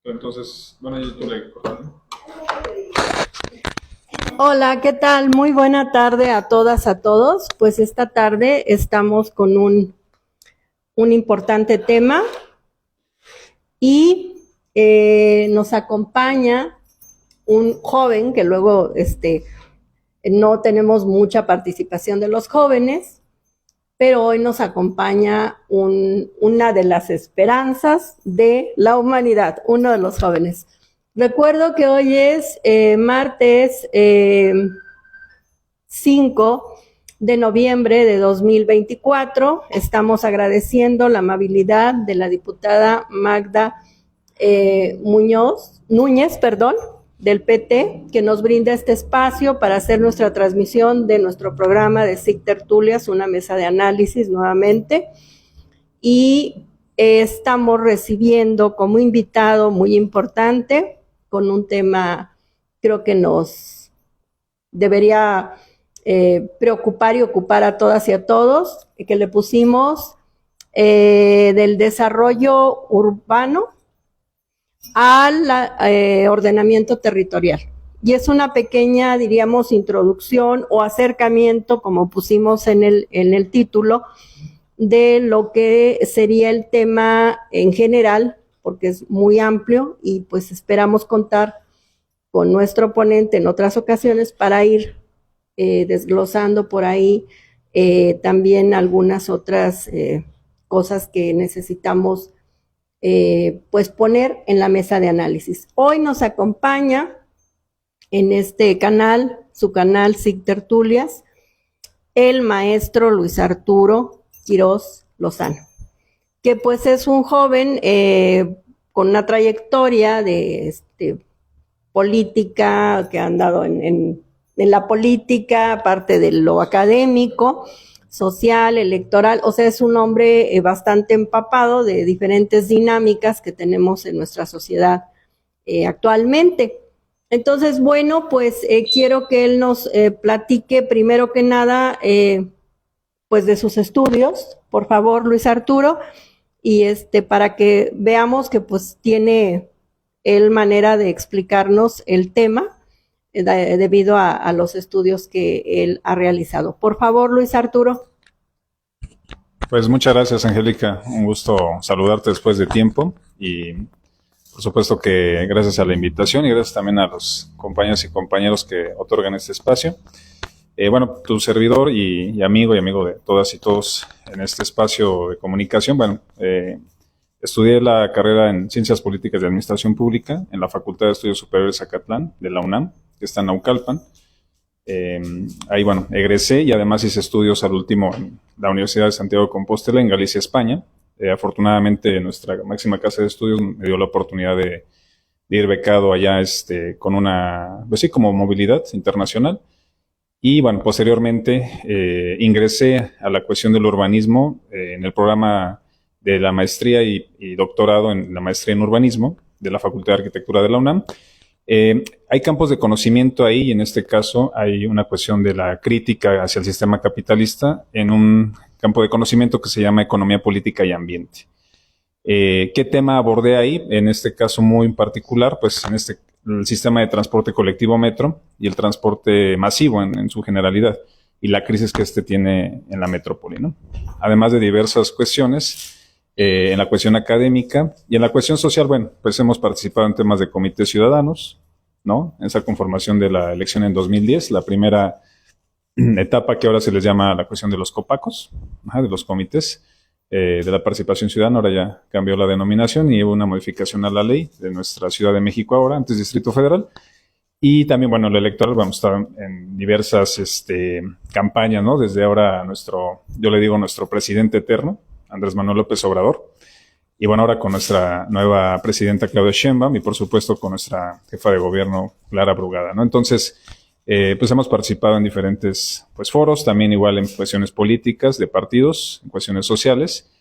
Entonces, bueno, yo tú le cortas, ¿no? Hola, ¿qué tal? Muy buena tarde a todas, a todos. Pues esta tarde estamos con un importante tema y nos acompaña un joven que luego no tenemos mucha participación de los jóvenes, pero hoy nos acompaña una de las esperanzas de la humanidad, uno de los jóvenes. Recuerdo que hoy es martes 5 de noviembre de 2024. Estamos agradeciendo la amabilidad de la diputada Magda Núñez, del PT, que nos brinda este espacio para hacer nuestra transmisión de nuestro programa de SIC Tertulias, una mesa de análisis nuevamente. Y estamos recibiendo como invitado muy importante, con un tema creo que nos debería preocupar y ocupar a todas y a todos, que le pusimos del desarrollo urbano al ordenamiento territorial. Y es una pequeña, diríamos, introducción o acercamiento, como pusimos en el título, de lo que sería el tema en general, porque es muy amplio y pues esperamos contar con nuestro ponente en otras ocasiones para ir desglosando por ahí también algunas otras cosas que necesitamos pues poner en la mesa de análisis. Hoy nos acompaña en este canal, su canal SIC Tertulias, el maestro Luis Arturo Quirós Lozano, que pues es un joven con una trayectoria de política, que ha andado en la política, aparte de lo académico, social, electoral, o sea, es un hombre bastante empapado de diferentes dinámicas que tenemos en nuestra sociedad actualmente. Entonces, bueno, pues quiero que él nos platique primero que nada, pues de sus estudios, por favor, Luis Arturo, y para que veamos que pues tiene él manera de explicarnos el tema debido a los estudios que él ha realizado. Por favor, Luis Arturo. Pues muchas gracias, Angélica. Un gusto saludarte después de tiempo y por supuesto que gracias a la invitación y gracias también a los compañeros y compañeros que otorgan este espacio. Bueno, tu servidor y amigo de todas y todos en este espacio de comunicación, bueno, estudié la carrera en Ciencias Políticas de Administración Pública en la Facultad de Estudios Superiores Zacatlán de la UNAM, que está en Naucalpan. Ahí, bueno, egresé y además hice estudios al último en la Universidad de Santiago de Compostela, en Galicia, España. Afortunadamente, nuestra máxima casa de estudios me dio la oportunidad de ir becado allá con una, pues sí, como movilidad internacional. Y bueno, posteriormente ingresé a la cuestión del urbanismo en el programa de la maestría y doctorado en la maestría en urbanismo de la Facultad de Arquitectura de la UNAM. Hay campos de conocimiento ahí y en este caso hay una cuestión de la crítica hacia el sistema capitalista en un campo de conocimiento que se llama economía política y ambiente. ¿Qué tema abordé ahí? En este caso muy en particular, pues el sistema de transporte colectivo metro y el transporte masivo en su generalidad y la crisis que tiene en la metrópoli, ¿no? Además de diversas cuestiones en la cuestión académica y en la cuestión social, bueno, pues hemos participado en temas de comités ciudadanos, ¿no? En esa conformación de la elección en 2010, la primera etapa que ahora se les llama la cuestión de los copacos, de los comités de la participación ciudadana, ahora ya cambió la denominación y hubo una modificación a la ley de nuestra Ciudad de México ahora, antes Distrito Federal. Y también, bueno, el electoral, vamos a estar en diversas campañas, ¿no? Desde ahora yo le digo nuestro presidente eterno, Andrés Manuel López Obrador, y bueno, ahora con nuestra nueva presidenta Claudia Sheinbaum y por supuesto con nuestra jefa de gobierno Clara Brugada, ¿no? Entonces, pues hemos participado en diferentes pues foros, también igual en cuestiones políticas de partidos, en cuestiones sociales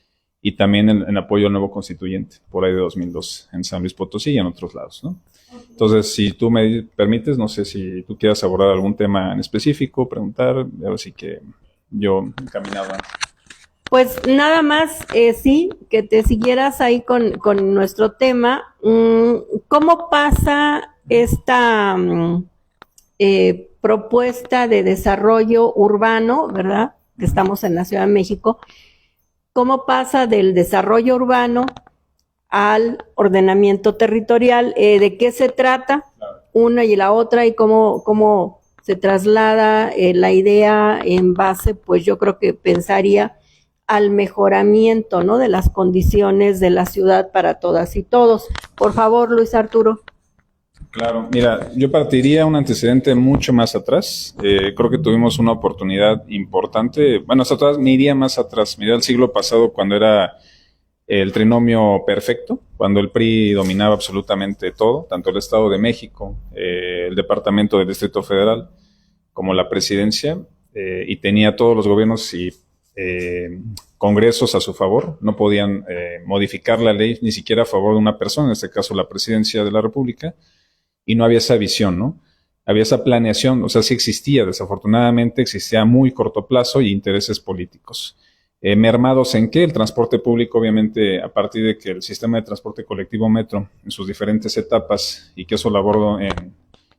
y también en apoyo al nuevo constituyente, por ahí de 2002, en San Luis Potosí y en otros lados, ¿no? Entonces, si tú me permites, no sé si tú quieras abordar algún tema en específico, preguntar, así que yo encaminaba. Pues nada más, sí, que te siguieras ahí con nuestro tema. ¿Cómo pasa esta propuesta de desarrollo urbano, verdad? Que estamos en la Ciudad de México. ¿Cómo pasa del desarrollo urbano al ordenamiento territorial? ¿De qué se trata una y la otra y cómo se traslada la idea en base, pues yo creo que pensaría al mejoramiento, ¿no?, de las condiciones de la ciudad para todas y todos? Por favor, Luis Arturo. Claro, mira, yo partiría un antecedente mucho más atrás. Creo que tuvimos una oportunidad importante. Bueno, hasta atrás, me iría más atrás. Me iría al siglo pasado cuando era el trinomio perfecto, cuando el PRI dominaba absolutamente todo, tanto el Estado de México, el Departamento del Distrito Federal, como la presidencia, y tenía todos los gobiernos y congresos a su favor. No podían modificar la ley ni siquiera a favor de una persona, en este caso la presidencia de la República, y no había esa visión, ¿no? Había esa planeación, o sea, sí existía, desafortunadamente existía a muy corto plazo y intereses políticos. Mermados en qué? El transporte público, obviamente, a partir de que el sistema de transporte colectivo metro, en sus diferentes etapas, y que eso lo abordo en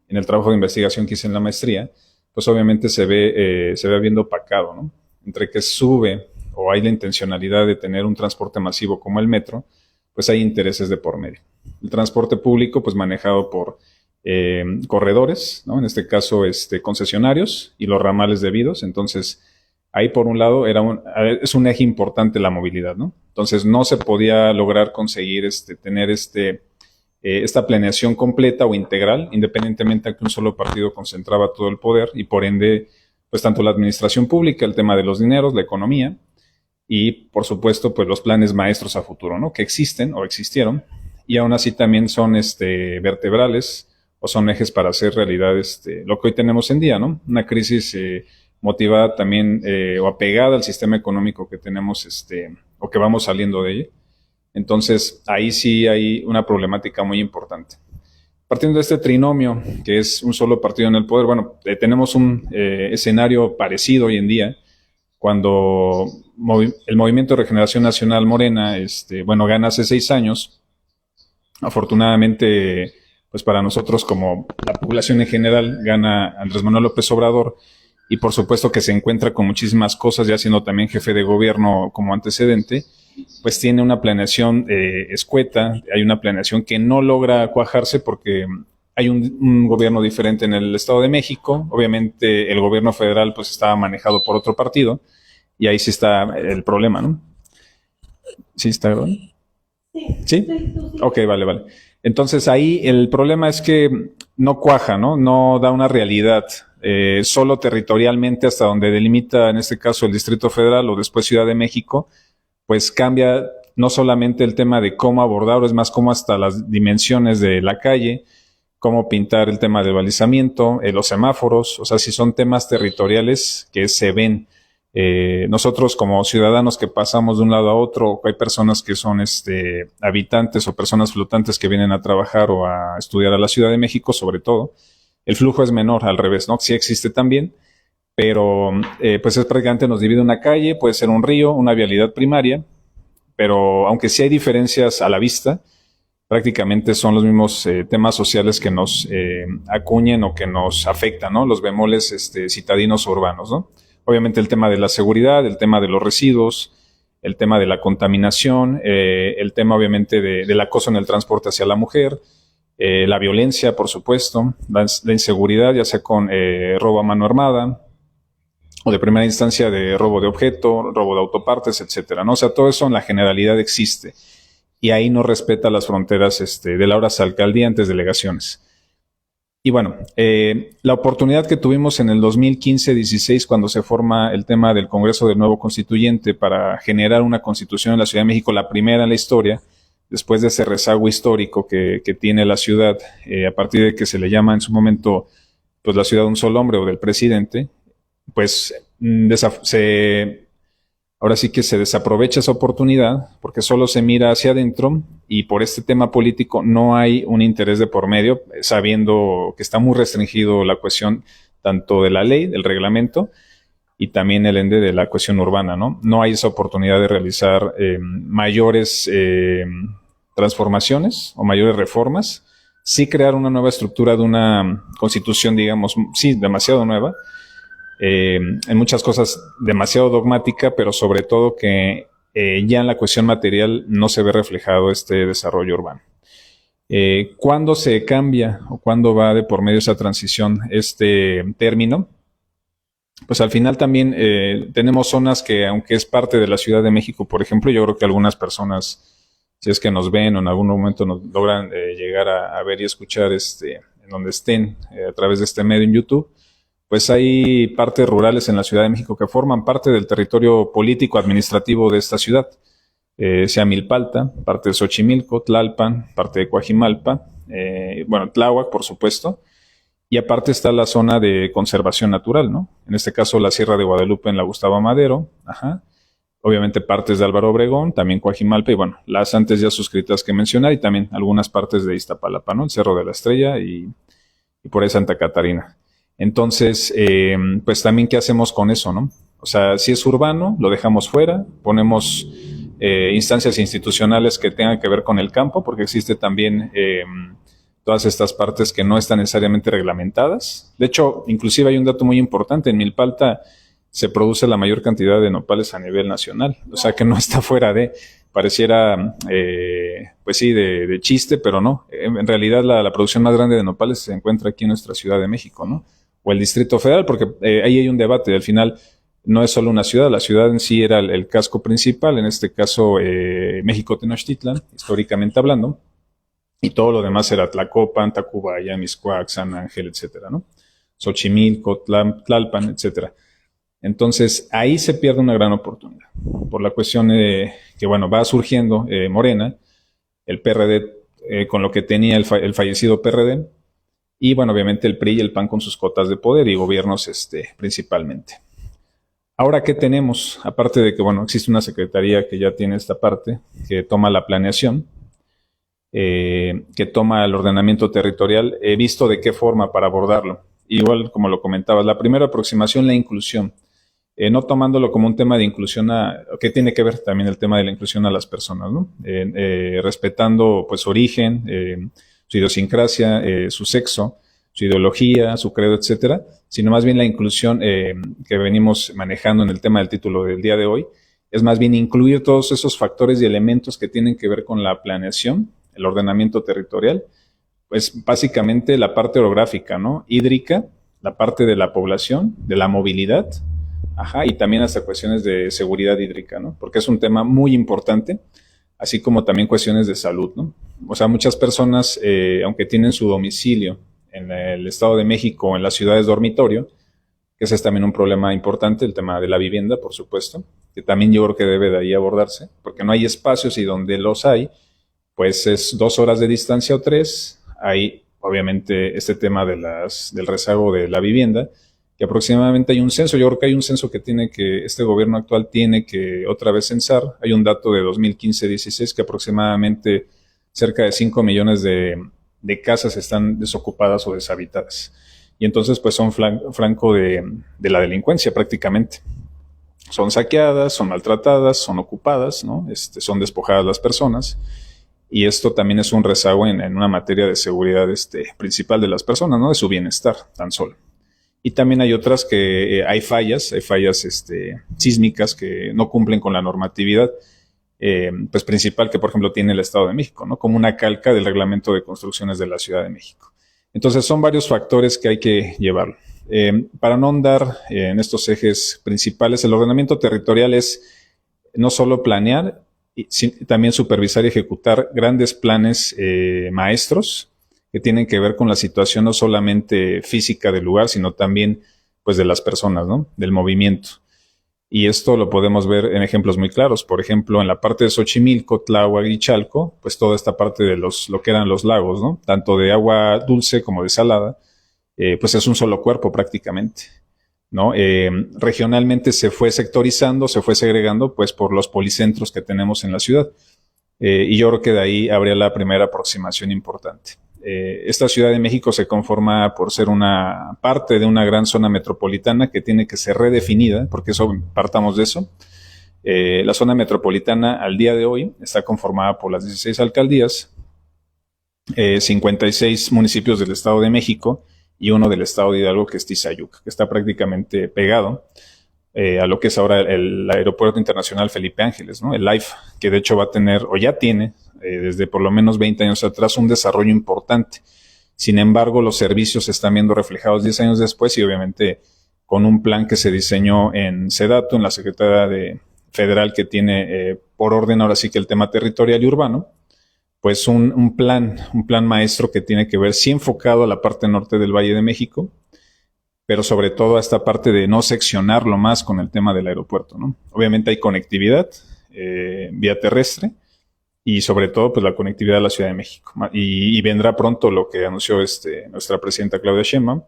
el trabajo de investigación que hice en la maestría, pues obviamente se ve viendo opacado, ¿no? Entre que sube o hay la intencionalidad de tener un transporte masivo como el metro, pues hay intereses de por medio. El transporte público, pues manejado por corredores, ¿no? En este caso, concesionarios y los ramales debidos. Entonces, ahí por un lado es un eje importante la movilidad, ¿no? Entonces, no se podía lograr conseguir tener esta planeación completa o integral, independientemente de que un solo partido concentraba todo el poder y por ende, pues tanto la administración pública, el tema de los dineros, la economía y por supuesto pues los planes maestros a futuro, ¿no?, que existen o existieron y aún así también son vertebrales o son ejes para hacer realidad lo que hoy tenemos en día, ¿no? Una crisis motivada también o apegada al sistema económico que tenemos o que vamos saliendo de ella. Entonces, ahí sí hay una problemática muy importante. Partiendo de este trinomio, que es un solo partido en el poder, bueno, tenemos un escenario parecido hoy en día, cuando el Movimiento de Regeneración Nacional Morena, gana hace 6 años. Afortunadamente, pues para nosotros, como la población en general, gana Andrés Manuel López Obrador, y por supuesto que se encuentra con muchísimas cosas, ya siendo también jefe de gobierno como antecedente, pues tiene una planeación escueta, hay una planeación que no logra cuajarse porque hay un gobierno diferente en el Estado de México. Obviamente el gobierno federal pues estaba manejado por otro partido y ahí sí está el problema, ¿no? ¿Sí está bien? ¿Sí? Ok, vale. Entonces ahí el problema es que no cuaja, ¿no? No da una realidad. Solo territorialmente hasta donde delimita en este caso el Distrito Federal o después Ciudad de México, pues cambia no solamente el tema de cómo abordar, es más cómo hasta las dimensiones de la calle, cómo pintar el tema del balizamiento, los semáforos, o sea, si son temas territoriales que se ven. Nosotros como ciudadanos que pasamos de un lado a otro, hay personas que son habitantes o personas flotantes que vienen a trabajar o a estudiar a la Ciudad de México, sobre todo, el flujo es menor, al revés, ¿no? Sí existe también, pero pues es prácticamente nos divide una calle, puede ser un río, una vialidad primaria, pero aunque sí hay diferencias a la vista, prácticamente son los mismos temas sociales que nos acuñen o que nos afectan, ¿no? Los bemoles citadinos urbanos, ¿no? Obviamente el tema de la seguridad, el tema de los residuos, el tema de la contaminación, el tema obviamente del acoso en el transporte hacia la mujer, la violencia, por supuesto, la inseguridad, ya sea con robo a mano armada, o de primera instancia de robo de objeto, robo de autopartes, etcétera, ¿no? O sea, todo eso en la generalidad existe. Y ahí no respeta las fronteras de la horas alcaldía antes delegaciones. Y bueno, la oportunidad que tuvimos en el 2015-16, cuando se forma el tema del Congreso del Nuevo Constituyente para generar una constitución en la Ciudad de México, la primera en la historia, después de ese rezago histórico que tiene la ciudad, a partir de que se le llama en su momento pues la ciudad de un solo hombre o del presidente, pues ahora sí que se desaprovecha esa oportunidad porque solo se mira hacia adentro y por este tema político no hay un interés de por medio, sabiendo que está muy restringido la cuestión tanto de la ley, del reglamento, y también el ende de la cuestión urbana, ¿no? No hay esa oportunidad de realizar mayores transformaciones o mayores reformas. Sí crear una nueva estructura de una constitución, digamos, sí, demasiado nueva, en muchas cosas demasiado dogmática, pero sobre todo que ya en la cuestión material no se ve reflejado este desarrollo urbano. ¿Cuándo se cambia o cuándo va de por medio esa transición este término? Pues al final también tenemos zonas que, aunque es parte de la Ciudad de México, por ejemplo, yo creo que algunas personas, si es que nos ven o en algún momento nos logran llegar a ver y escuchar en donde estén a través de este medio en YouTube, pues hay partes rurales en la Ciudad de México que forman parte del territorio político administrativo de esta ciudad. Sea Milpalta, parte de Xochimilco, Tlalpan, parte de Coajimalpa, bueno, Tláhuac, por supuesto, y aparte está la zona de conservación natural, ¿no? En este caso la Sierra de Guadalupe en la Gustavo Amadero, ajá. Obviamente partes de Álvaro Obregón, también Coajimalpa, y bueno, las antes ya suscritas que mencionar, y también algunas partes de Iztapalapa, ¿no? El Cerro de la Estrella y por ahí Santa Catarina. Entonces, pues también, ¿qué hacemos con eso, no? O sea, si es urbano, lo dejamos fuera, ponemos instancias institucionales que tengan que ver con el campo, porque existe también todas estas partes que no están necesariamente reglamentadas. De hecho, inclusive hay un dato muy importante, en Milpalta se produce la mayor cantidad de nopales a nivel nacional, o sea que no está fuera de, pareciera, pues sí, de chiste, pero no. En realidad la producción más grande de nopales se encuentra aquí en nuestra Ciudad de México, ¿no? O el Distrito Federal, porque ahí hay un debate, al final no es solo una ciudad, la ciudad en sí era el casco principal, en este caso México Tenochtitlan, históricamente hablando, y todo lo demás era Tlacopan, Tacubaya, Mixcoac, San Ángel, etcétera, ¿no? Xochimilco, Tlalpan, etcétera. Entonces, ahí se pierde una gran oportunidad, por la cuestión que, bueno, va surgiendo Morena, el PRD, con lo que tenía el fallecido PRD, y, bueno, obviamente el PRI y el PAN con sus cotas de poder y gobiernos principalmente. Ahora, ¿qué tenemos? Aparte de que, bueno, existe una secretaría que ya tiene esta parte, que toma la planeación, que toma el ordenamiento territorial, he visto de qué forma para abordarlo. Igual, como lo comentabas, la primera aproximación, la inclusión. No tomándolo como un tema de inclusión, que tiene que ver también el tema de la inclusión a las personas, ¿no? Respetando, pues, su origen, su idiosincrasia, su sexo, su ideología, su credo, etcétera, sino más bien la inclusión que venimos manejando en el tema del título del día de hoy, es más bien incluir todos esos factores y elementos que tienen que ver con la planeación, el ordenamiento territorial, pues básicamente la parte orográfica, ¿no? Hídrica, la parte de la población, de la movilidad, ajá, y también hasta cuestiones de seguridad hídrica, ¿no? Porque es un tema muy importante, así como también cuestiones de salud, ¿no? O sea, muchas personas, aunque tienen su domicilio en el Estado de México o en las ciudades dormitorio, que ese es también un problema importante, el tema de la vivienda, por supuesto, que también yo creo que debe de ahí abordarse, porque no hay espacios y donde los hay, pues es 2 horas de distancia o 3, hay obviamente este tema de del rezago de la vivienda, que aproximadamente hay un censo, yo creo que hay un censo que este gobierno actual tiene que otra vez censar, hay un dato de 2015-16 que aproximadamente cerca de 5 millones de casas están desocupadas o deshabitadas, y entonces pues son franco de la delincuencia prácticamente. Son saqueadas, son maltratadas, son ocupadas, ¿no? Son despojadas las personas. Y esto también es un rezago en una materia de seguridad principal de las personas, ¿no? De su bienestar, tan solo. Y también hay otras que hay fallas sísmicas que no cumplen con la normatividad, pues principal que, por ejemplo, tiene el Estado de México, ¿no? Como una calca del reglamento de construcciones de la Ciudad de México. Entonces, son varios factores que hay que llevar. Para no andar en estos ejes principales, el ordenamiento territorial es no solo planear, y también supervisar y ejecutar grandes planes maestros que tienen que ver con la situación no solamente física del lugar, sino también pues de las personas, ¿no? Del movimiento. Y esto lo podemos ver en ejemplos muy claros. Por ejemplo, en la parte de Xochimilco, Tláhuac y Chalco, pues toda esta parte de lo que eran los lagos, ¿no? Tanto de agua dulce como de salada, pues es un solo cuerpo prácticamente, ¿no? Regionalmente se fue sectorizando, se fue segregando, pues por los policentros que tenemos en la ciudad. Y yo creo que de ahí habría la primera aproximación importante. esta Ciudad de México se conforma por ser una parte de una gran zona metropolitana que tiene que ser redefinida, porque partamos de eso. La zona metropolitana al día de hoy está conformada por las 16 alcaldías, 56 municipios del Estado de México y uno del Estado de Hidalgo, que es Tizayuca, que está prácticamente pegado a lo que es ahora el Aeropuerto Internacional Felipe Ángeles, ¿no? El AIFA, que de hecho va a tener, o ya tiene, desde por lo menos 20 años atrás, un desarrollo importante. Sin embargo, los servicios se están viendo reflejados 10 años después y obviamente con un plan que se diseñó en SEDATU, en la Secretaría Federal, que tiene por orden ahora sí que el tema territorial y urbano, pues un plan maestro que tiene que ver sí enfocado a la parte norte del Valle de México, pero sobre todo a esta parte de no seccionarlo más con el tema del aeropuerto, ¿no? Obviamente hay conectividad vía terrestre y sobre todo pues la conectividad a la Ciudad de México. Y vendrá pronto lo que anunció nuestra presidenta Claudia Sheinbaum,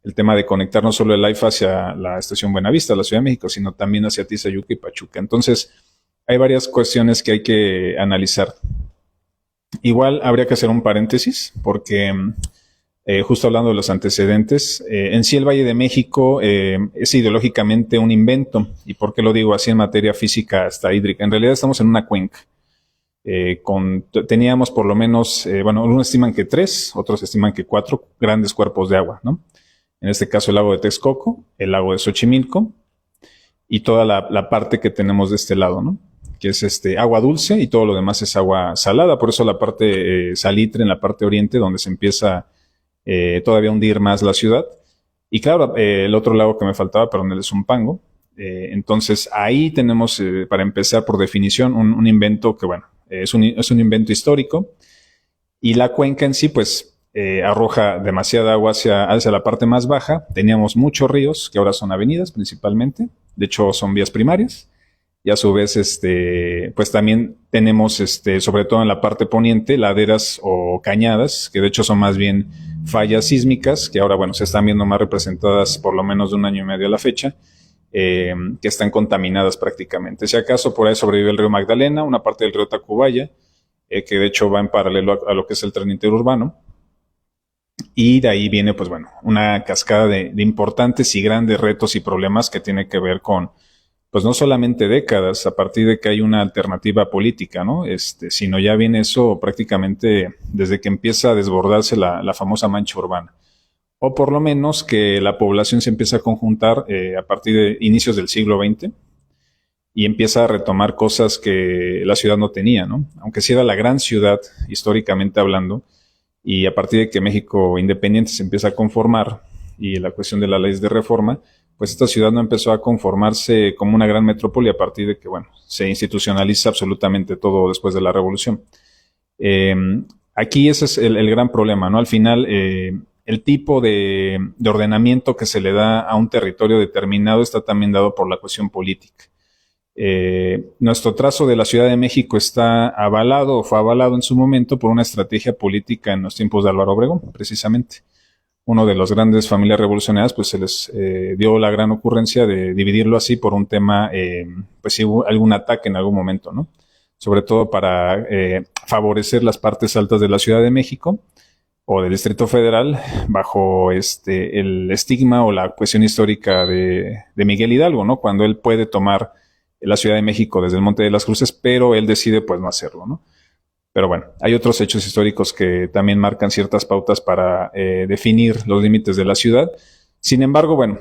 el tema de conectar no solo el AIFA hacia la estación Buenavista, la Ciudad de México, sino también hacia Tizayuca y Pachuca. Entonces, hay varias cuestiones que hay que analizar. Igual habría que hacer un paréntesis, porque justo hablando de los antecedentes, en sí el Valle de México es ideológicamente un invento. ¿Y por qué lo digo así en materia física hasta hídrica? En realidad estamos en una cuenca. Teníamos por lo menos, unos estiman que 3, otros estiman que 4 grandes cuerpos de agua, ¿no? En este caso el lago de Texcoco, el lago de Xochimilco y toda la parte que tenemos de este lado, ¿no? Que es agua dulce y todo lo demás es agua salada. Por eso la parte salitre en la parte oriente, donde se empieza todavía a hundir más la ciudad. Y claro, el otro lago que me faltaba, perdón, el Zumpango. Entonces ahí tenemos, para empezar por definición, un invento que, bueno, es un invento histórico. Y la cuenca en sí, pues, arroja demasiada agua hacia la parte más baja. Teníamos muchos ríos, que ahora son avenidas principalmente. De hecho, son vías primarias. Y a su vez, pues también tenemos, sobre todo en la parte poniente, laderas o cañadas, que de hecho son más bien fallas sísmicas, que ahora, bueno, se están viendo más representadas por lo menos de 1 año y medio a la fecha, que están contaminadas prácticamente. Si acaso por ahí sobrevive el río Magdalena, una parte del río Tacubaya, que de hecho va en paralelo a lo que es el tren interurbano. Y de ahí viene, pues bueno, una cascada de importantes y grandes retos y problemas que tiene que ver con, pues no solamente décadas, a partir de que hay una alternativa política, ¿no? Sino ya viene eso prácticamente desde que empieza a desbordarse la famosa mancha urbana. O por lo menos que la población se empieza a conjuntar a partir de inicios del siglo XX y empieza a retomar cosas que la ciudad no tenía, ¿no? Aunque sí era la gran ciudad, históricamente hablando, y a partir de que México independiente se empieza a conformar y la cuestión de las leyes de reforma, pues esta ciudad no empezó a conformarse como una gran metrópoli a partir de que, bueno, se institucionaliza absolutamente todo después de la revolución. Aquí ese es el gran problema, ¿no? Al final, el tipo de ordenamiento que se le da a un territorio determinado está también dado por la cuestión política. Nuestro trazo de la Ciudad de México está avalado o fue avalado en su momento por una estrategia política en los tiempos de Álvaro Obregón, precisamente. Uno de las grandes familias revolucionarias, pues se les dio la gran ocurrencia de dividirlo así por un tema, pues si hubo algún ataque en algún momento, ¿no? Sobre todo para favorecer las partes altas de la Ciudad de México o del Distrito Federal bajo el estigma o la cuestión histórica de Miguel Hidalgo, ¿no? Cuando él puede tomar la Ciudad de México desde el Monte de las Cruces, pero él decide pues no hacerlo, ¿no? Pero bueno, hay otros hechos históricos que también marcan ciertas pautas para definir los límites de la ciudad. Sin embargo, bueno,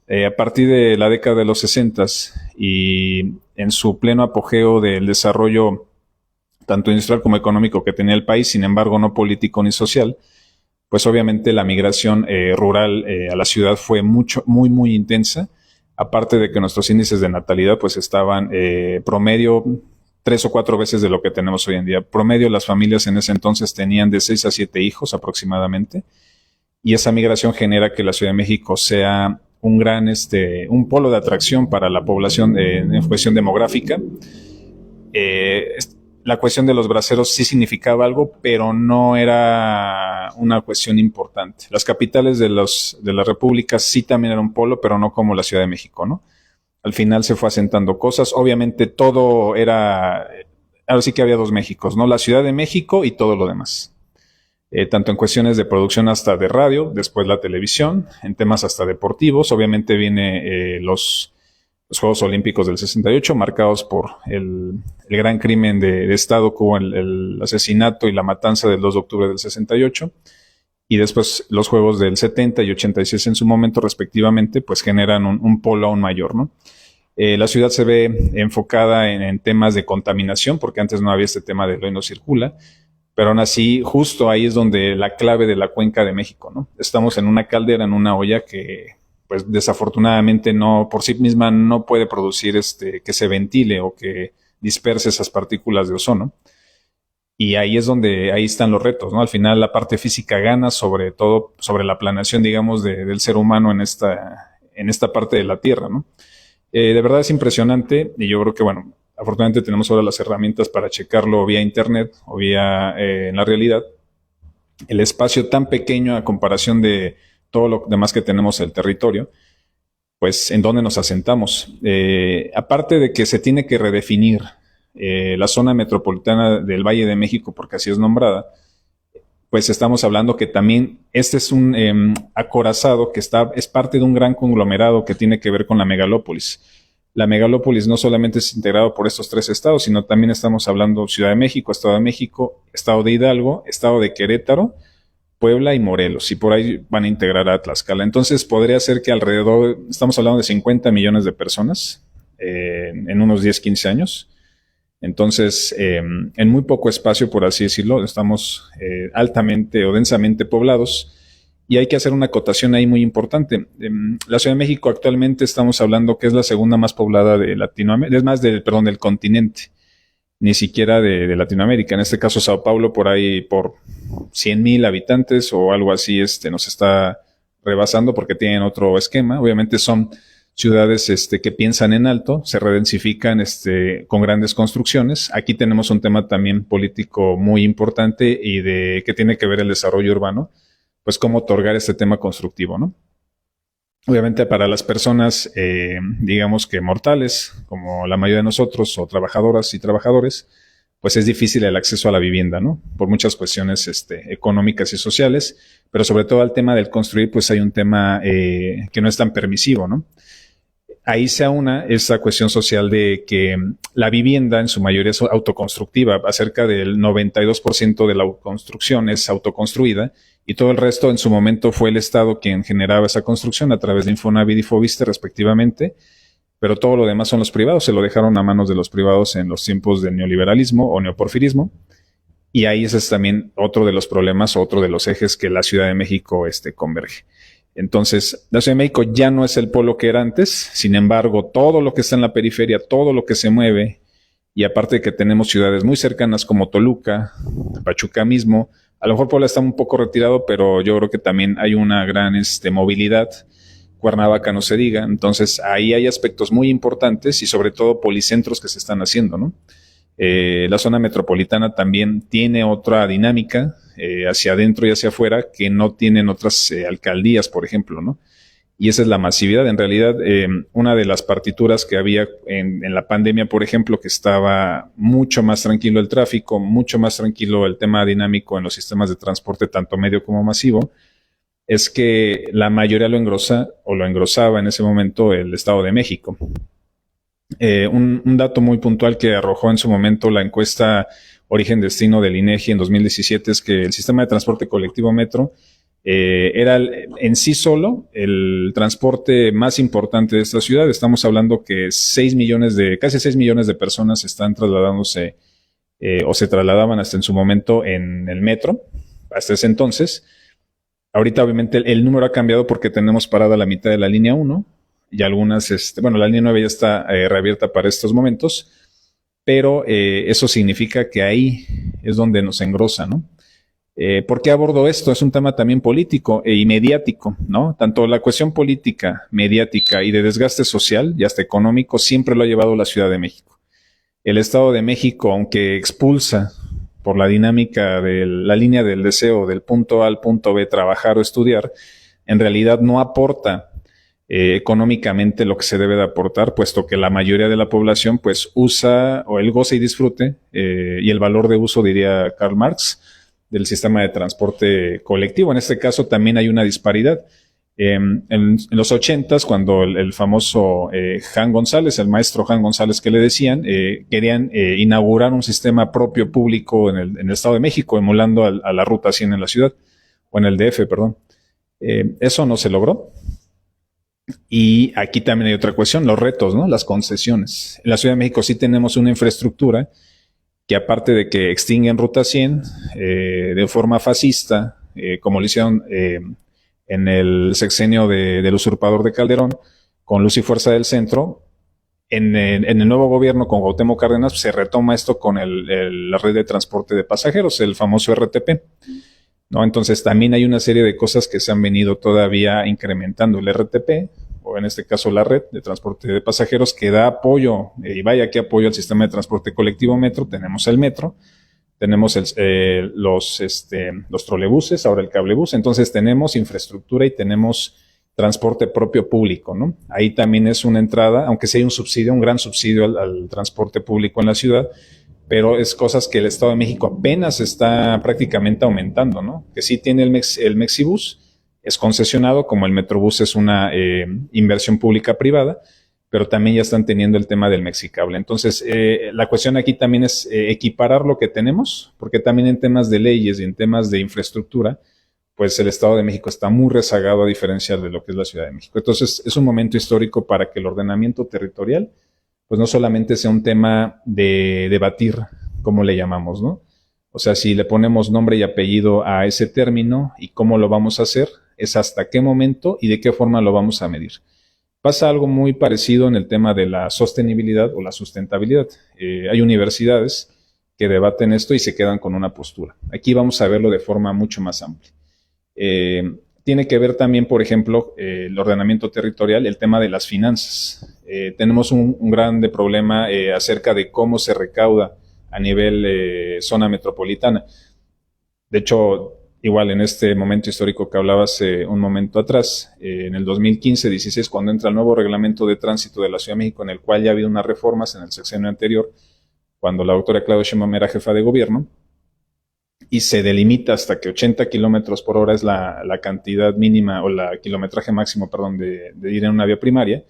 a partir de la década de los 60 y en su pleno apogeo del desarrollo tanto industrial como económico que tenía el país, sin embargo no político ni social, pues obviamente la migración rural a la ciudad fue muy intensa, aparte de que nuestros índices de natalidad pues estaban promedio 3 o 4 veces de lo que tenemos hoy en día. Promedio, las familias en ese entonces tenían de 6 a 7 hijos aproximadamente, y esa migración genera que la Ciudad de México sea un gran, un polo de atracción para la población en cuestión demográfica. La cuestión de los braceros sí significaba algo, pero no era una cuestión importante. Las capitales de las repúblicas sí también eran un polo, pero no como la Ciudad de México, ¿no? Al final se fue asentando cosas. Obviamente todo era, ahora sí que había 2 Méxicos, ¿no? La Ciudad de México y todo lo demás. tanto en cuestiones de producción hasta de radio, después la televisión, en temas hasta deportivos. Obviamente viene los Juegos Olímpicos del 68, marcados por el gran crimen de Estado que hubo, el asesinato y la matanza del 2 de octubre del 68, y después los Juegos del 70 y 86 en su momento respectivamente, pues generan un polo aún mayor, ¿no? La ciudad se ve enfocada en temas de contaminación, porque antes no había este tema de hoy no circula, pero aún así, justo ahí es donde la clave de la cuenca de México, ¿no? Estamos en una caldera, en una olla que, pues desafortunadamente no, por sí misma no puede producir que se ventile o que disperse esas partículas de ozono. Y ahí es donde, ahí están los retos, ¿no? Al final la parte física gana sobre todo, sobre la planeación, digamos, del ser humano en esta parte de la Tierra, ¿no? De verdad es impresionante, y yo creo que, bueno, afortunadamente tenemos ahora las herramientas para checarlo vía internet o vía en la realidad. El espacio tan pequeño a comparación de todo lo demás que tenemos en el territorio, pues en dónde nos asentamos. Aparte de que se tiene que redefinir la zona metropolitana del Valle de México, porque así es nombrada, pues estamos hablando que también este es un acorazado que es parte de un gran conglomerado que tiene que ver con la megalópolis. La megalópolis no solamente es integrado por estos 3 estados, sino también estamos hablando Ciudad de México, Estado de Hidalgo, Estado de Querétaro, Puebla y Morelos, y por ahí van a integrar a Tlaxcala. Entonces podría ser que alrededor, estamos hablando de 50 millones de personas en unos 10, 15 años. Entonces, en muy poco espacio, por así decirlo, estamos altamente o densamente poblados, y hay que hacer una acotación ahí muy importante. La Ciudad de México actualmente estamos hablando que es la segunda más poblada de Latinoamérica, es más, del continente, ni siquiera de Latinoamérica. En este caso, Sao Paulo, por ahí, por 100,000 habitantes o algo así, nos está rebasando porque tienen otro esquema. Obviamente son ciudades que piensan en alto, se redensifican con grandes construcciones. Aquí tenemos un tema también político muy importante y de que tiene que ver el desarrollo urbano, pues cómo otorgar este tema constructivo, ¿no? Obviamente para las personas, digamos que mortales, como la mayoría de nosotros, o trabajadoras y trabajadores, pues es difícil el acceso a la vivienda, ¿no? Por muchas cuestiones económicas y sociales, pero sobre todo al tema del construir, pues hay un tema que no es tan permisivo, ¿no? Ahí se aúna esa cuestión social de que la vivienda en su mayoría es autoconstructiva, cerca del 92% de la construcción es autoconstruida, y todo el resto en su momento fue el Estado quien generaba esa construcción a través de Infonavit y Foviste respectivamente, pero todo lo demás son los privados, se lo dejaron a manos de los privados en los tiempos del neoliberalismo o neoporfirismo, y ahí ese es también otro de los problemas, otro de los ejes que la Ciudad de México converge. Entonces, la Ciudad de México ya no es el polo que era antes, sin embargo, todo lo que está en la periferia, todo lo que se mueve, y aparte de que tenemos ciudades muy cercanas como Toluca, Pachuca mismo, a lo mejor Puebla está un poco retirado, pero yo creo que también hay una gran movilidad. Cuernavaca no se diga. Entonces, ahí hay aspectos muy importantes y sobre todo policentros que se están haciendo, ¿no? La zona metropolitana también tiene otra dinámica hacia adentro y hacia afuera que no tienen otras alcaldías, por ejemplo, ¿no? Y esa es la masividad. En realidad, una de las partituras que había en la pandemia, por ejemplo, que estaba mucho más tranquilo el tráfico, mucho más tranquilo el tema dinámico en los sistemas de transporte, tanto medio como masivo, es que la mayoría lo engrosaba en ese momento el Estado de México. Un dato muy puntual que arrojó en su momento la encuesta Origen-Destino del INEGI en 2017 es que el sistema de transporte colectivo metro era en sí solo el transporte más importante de esta ciudad. Estamos hablando que casi 6 millones de personas están trasladándose o se trasladaban hasta en su momento en el metro, hasta ese entonces. Ahorita obviamente el número ha cambiado porque tenemos parada la mitad de la línea 1 y algunas, la línea 9 ya está reabierta para estos momentos, pero eso significa que ahí es donde nos engrosa, ¿no? ¿Por qué abordo esto? Es un tema también político y mediático, ¿no? Tanto la cuestión política, mediática y de desgaste social y hasta económico siempre lo ha llevado la Ciudad de México. El Estado de México, aunque expulsa por la dinámica de la línea del deseo del punto A al punto B, trabajar o estudiar, en realidad no aporta económicamente lo que se debe de aportar, puesto que la mayoría de la población pues usa o el goce y disfrute y el valor de uso, diría Karl Marx, del sistema de transporte colectivo. En este caso también hay una disparidad. En los 80s, cuando el famoso Jan González, el maestro Jan González que le decían, querían inaugurar un sistema propio público en el Estado de México, emulando a la Ruta 100 en la ciudad, o en el DF, perdón. Eso no se logró. Y aquí también hay otra cuestión, los retos, ¿no? Las concesiones. En la Ciudad de México sí tenemos una infraestructura que, aparte de que extinguen Ruta 100 de forma fascista, como lo hicieron en el sexenio del usurpador de Calderón, con Luz y Fuerza del Centro, en el nuevo gobierno con Cuauhtémoc Cárdenas se retoma esto con la red de transporte de pasajeros, el famoso RTP, ¿no? Entonces también hay una serie de cosas que se han venido todavía incrementando. El RTP, o en este caso la red de transporte de pasajeros, que da apoyo, y vaya que apoyo al sistema de transporte colectivo metro. Tenemos el metro, tenemos los trolebuses, ahora el cablebús. Entonces tenemos infraestructura y tenemos transporte propio público, ¿no? Ahí también es una entrada, aunque sea un subsidio, un gran subsidio al transporte público en la ciudad, pero es cosas que el Estado de México apenas está prácticamente aumentando, ¿no? Que sí tiene el Mexibus, es concesionado, como el Metrobús es una inversión pública-privada, pero también ya están teniendo el tema del Mexicable. Entonces, la cuestión aquí también es equiparar lo que tenemos, porque también en temas de leyes y en temas de infraestructura, pues el Estado de México está muy rezagado a diferencia de lo que es la Ciudad de México. Entonces, es un momento histórico para que el ordenamiento territorial, pues no solamente sea un tema de debatir, como le llamamos, ¿no? O sea, si le ponemos nombre y apellido a ese término y cómo lo vamos a hacer, es hasta qué momento y de qué forma lo vamos a medir. Pasa algo muy parecido en el tema de la sostenibilidad o la sustentabilidad. Hay universidades que debaten esto y se quedan con una postura. Aquí vamos a verlo de forma mucho más amplia. Tiene que ver también, por ejemplo, el ordenamiento territorial, el tema de las finanzas. Tenemos un grande problema acerca de cómo se recauda a nivel zona metropolitana. De hecho, igual en este momento histórico que hablabas un momento atrás, en el 2015-16, cuando entra el nuevo reglamento de tránsito de la Ciudad de México, en el cual ya ha habido unas reformas en el sexenio anterior, cuando la doctora Claudia Sheinbaum era jefa de gobierno, y se delimita hasta que 80 kilómetros por hora es la cantidad mínima o la kilometraje máximo, perdón, de ir en una vía primaria.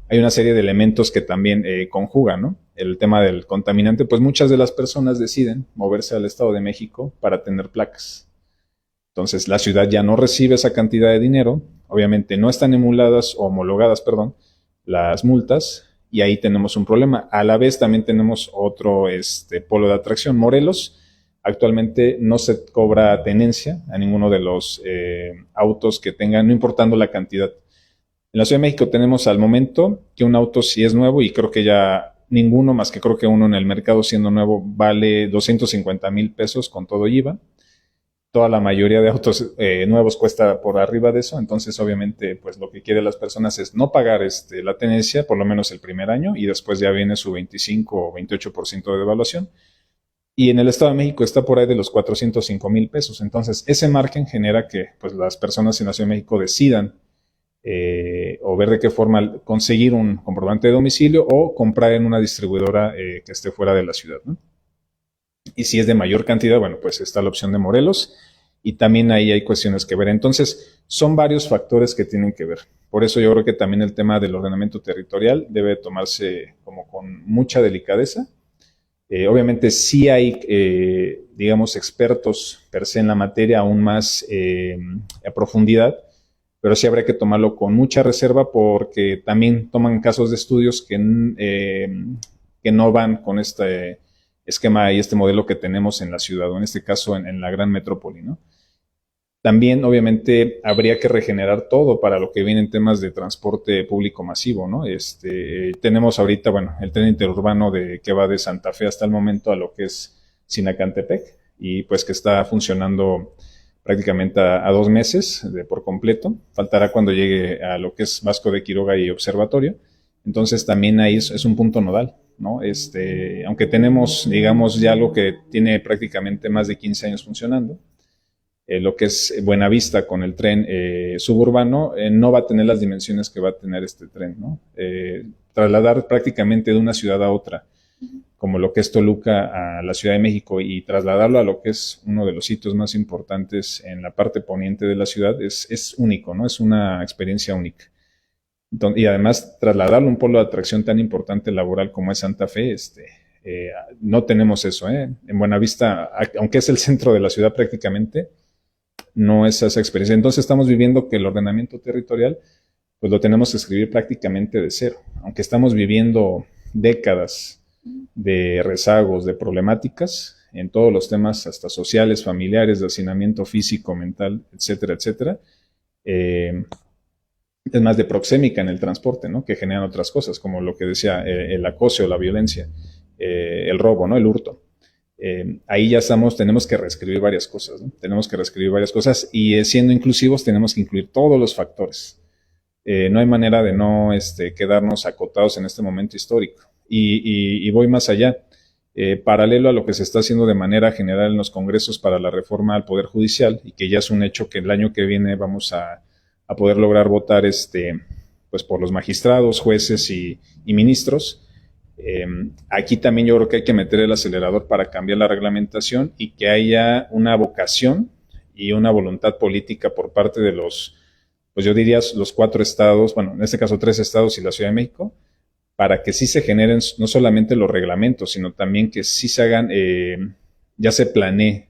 Hay una serie de elementos que también conjugan, ¿no? El tema del contaminante, pues muchas de las personas deciden moverse al Estado de México para tener placas. Entonces la ciudad ya no recibe esa cantidad de dinero, obviamente no están emuladas o homologadas, perdón, las multas, y ahí tenemos un problema. A la vez también tenemos otro polo de atracción, Morelos. Actualmente no se cobra tenencia a ninguno de los autos que tengan, no importando la cantidad. En la Ciudad de México tenemos al momento que un auto, si es nuevo, y creo que ya ninguno más que creo que uno en el mercado siendo nuevo, vale 250,000 pesos con todo IVA. Toda la mayoría de autos nuevos cuesta por arriba de eso. Entonces, obviamente, pues lo que quieren las personas es no pagar la tenencia, por lo menos el primer año, y después ya viene su 25 o 28% de devaluación. Y en el Estado de México está por ahí de los 405,000 pesos. Entonces, ese margen genera que pues, las personas en la Ciudad de México decidan o ver de qué forma conseguir un comprobante de domicilio o comprar en una distribuidora que esté fuera de la ciudad, ¿no? Y si es de mayor cantidad, bueno, pues está la opción de Morelos y también ahí hay cuestiones que ver. Entonces, son varios factores que tienen que ver. Por eso yo creo que también el tema del ordenamiento territorial debe tomarse como con mucha delicadeza. Obviamente sí hay, digamos, expertos per se en la materia aún más a profundidad, pero sí habría que tomarlo con mucha reserva porque también toman casos de estudios que no van con este esquema y este modelo que tenemos en la ciudad, o en este caso en la gran metrópoli, ¿no? También, obviamente, habría que regenerar todo para lo que viene en temas de transporte público masivo, ¿no? Tenemos ahorita, bueno, el tren interurbano que va de Santa Fe hasta el momento a lo que es Sinacantepec, y pues que está funcionando prácticamente a 2 meses por completo. Faltará cuando llegue a lo que es Vasco de Quiroga y Observatorio. Entonces también ahí es un punto nodal, ¿no? Aunque tenemos, digamos, ya algo que tiene prácticamente más de 15 años funcionando, lo que es Buenavista con el tren suburbano, no va a tener las dimensiones que va a tener este tren, ¿no? Trasladar prácticamente de una ciudad a otra como lo que es Toluca a la Ciudad de México y trasladarlo a lo que es uno de los sitios más importantes en la parte poniente de la ciudad es único, ¿no? Es una experiencia única. Y además trasladarlo a un polo de atracción tan importante laboral como es Santa Fe, no tenemos eso, ¿eh? En Buenavista, aunque es el centro de la ciudad prácticamente, no es esa experiencia. Entonces estamos viviendo que el ordenamiento territorial, pues lo tenemos que escribir prácticamente de cero, aunque estamos viviendo décadas de rezagos, de problemáticas en todos los temas, hasta sociales, familiares, de hacinamiento físico, mental, etcétera, etcétera. Es más de proxémica en el transporte, ¿no? Que generan otras cosas, como lo que decía, el acoso, la violencia, el robo, ¿no? El hurto. Ahí ya tenemos que reescribir varias cosas, ¿no? Tenemos que reescribir varias cosas y siendo inclusivos tenemos que incluir todos los factores. No hay manera de no quedarnos acotados en este momento histórico. Y voy más allá. Paralelo a lo que se está haciendo de manera general en los congresos para la reforma al Poder Judicial, y que ya es un hecho que el año que viene vamos a poder lograr votar pues por los magistrados, jueces y ministros. Aquí también yo creo que hay que meter el acelerador para cambiar la reglamentación y que haya una vocación y una voluntad política por parte de pues yo diría los 4 estados, bueno, en este caso 3 estados y la Ciudad de México, para que sí se generen no solamente los reglamentos, sino también que sí se hagan, ya se planee,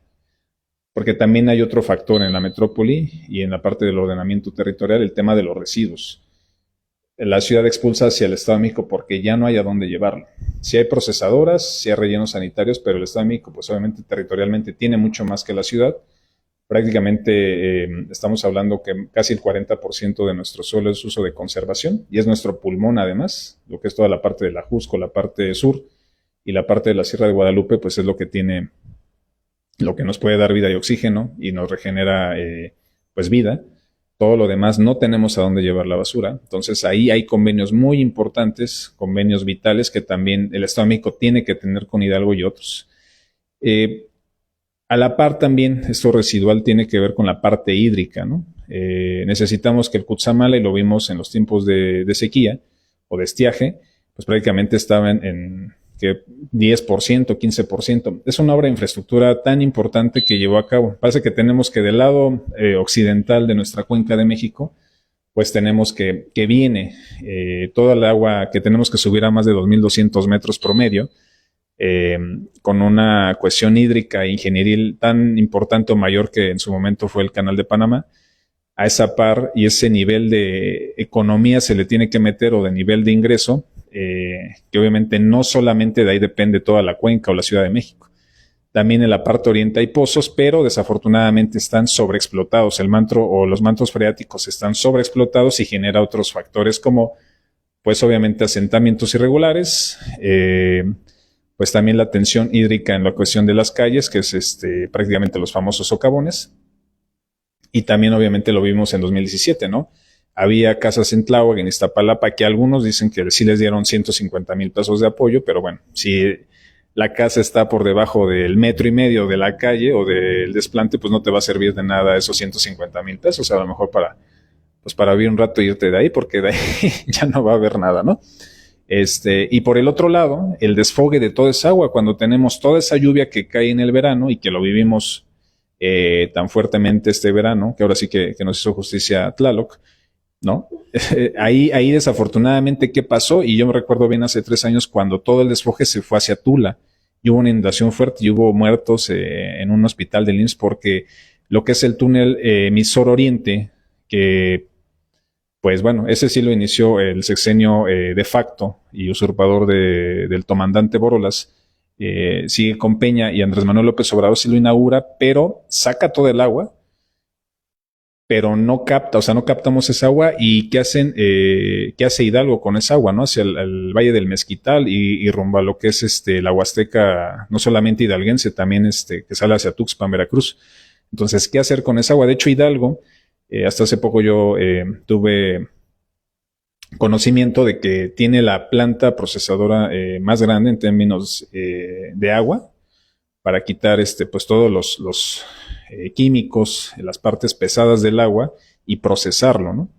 porque también hay otro factor en la metrópoli y en la parte del ordenamiento territorial, el tema de los residuos. La ciudad expulsa hacia el Estado de México porque ya no hay a dónde llevarlo. Sí hay procesadoras, sí hay rellenos sanitarios, pero el Estado de México, pues obviamente territorialmente tiene mucho más que la ciudad. Prácticamente estamos hablando que casi el 40% de nuestro suelo es uso de conservación y es nuestro pulmón además, lo que es toda la parte de la Jusco, la parte sur y la parte de la Sierra de Guadalupe, pues es lo que tiene, lo que nos puede dar vida y oxígeno y nos regenera pues vida. Todo lo demás no tenemos a dónde llevar la basura. Entonces ahí hay convenios muy importantes, convenios vitales que también el Estado de México tiene que tener con Hidalgo y otros. A la par también esto residual tiene que ver con la parte hídrica, ¿no? Necesitamos que el Cutzamala, y lo vimos en los tiempos de sequía o de estiaje, pues prácticamente estaba en que 10%, 15%. Es una obra de infraestructura tan importante que llevó a cabo. Parece que tenemos que del lado occidental de nuestra cuenca de México, pues tenemos que viene toda el agua que tenemos que subir a más de 2.200 metros promedio, con una cuestión hídrica e ingenieril tan importante o mayor que en su momento fue el Canal de Panamá. A esa par y ese nivel de economía se le tiene que meter, o de nivel de ingreso, que obviamente no solamente de ahí depende toda la cuenca o la Ciudad de México. También en la parte oriente hay pozos, pero desafortunadamente están sobreexplotados. El manto o los mantos freáticos están sobreexplotados y genera otros factores como, pues obviamente asentamientos irregulares, pues también la tensión hídrica en la cuestión de las calles, que es prácticamente los famosos socavones. Y también obviamente lo vimos en 2017, ¿no? Había casas en Tláhuac, en Iztapalapa, que algunos dicen que sí les dieron 150,000 pesos de apoyo, pero bueno, si la casa está por debajo del 1.5 metros de la calle o del desplante, pues no te va a servir de nada esos 150,000 pesos, a lo mejor para vivir un rato e irte de ahí, porque de ahí ya no va a haber nada, ¿no? Y por el otro lado, el desfogue de toda esa agua, cuando tenemos toda esa lluvia que cae en el verano y que lo vivimos tan fuertemente este verano, que ahora sí que nos hizo justicia Tlaloc, ¿no? Ahí desafortunadamente, ¿qué pasó? Y yo me recuerdo bien hace 3 años cuando todo el desfogue se fue hacia Tula y hubo una inundación fuerte y hubo muertos en un hospital del IMSS porque lo que es el túnel emisor oriente, que pues bueno, ese sí lo inició el sexenio de facto y usurpador del comandante Borolas, sigue con Peña, y Andrés Manuel López Obrador sí lo inaugura, pero saca todo el agua, pero no capta, o sea, no captamos esa agua. ¿Y qué hace Hidalgo con esa agua, no? Hacia el Valle del Mezquital y rumbo a lo que es la Huasteca, no solamente hidalguense, también que sale hacia Tuxpan, Veracruz. Entonces, ¿qué hacer con esa agua? De hecho, Hidalgo, hasta hace poco yo tuve conocimiento de que tiene la planta procesadora más grande en términos de agua, para quitar pues todos los químicos, las partes pesadas del agua, y procesarlo, ¿no?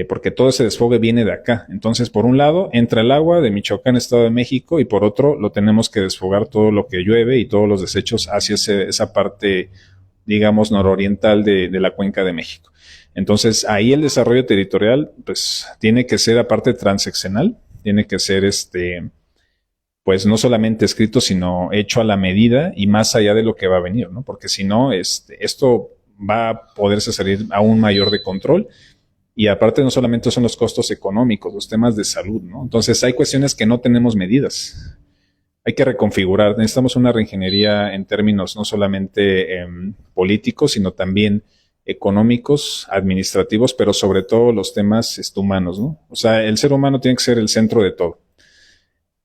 porque todo ese desfogue viene de acá. Entonces, por un lado, entra el agua de Michoacán, Estado de México, y por otro, lo tenemos que desfogar todo lo que llueve y todos los desechos hacia esa parte, digamos, nororiental de la cuenca de México. Entonces, ahí el desarrollo territorial, pues, tiene que ser aparte transeccional, tiene que ser pues no solamente escrito, sino hecho a la medida y más allá de lo que va a venir, ¿no? Porque si no, esto va a poderse salir aún mayor de control. Y aparte no solamente son los costos económicos, los temas de salud, ¿no? Entonces hay cuestiones que no tenemos medidas. Hay que reconfigurar. Necesitamos una reingeniería en términos no solamente políticos, sino también económicos, administrativos, pero sobre todo los temas humanos, ¿no? O sea, el ser humano tiene que ser el centro de todo.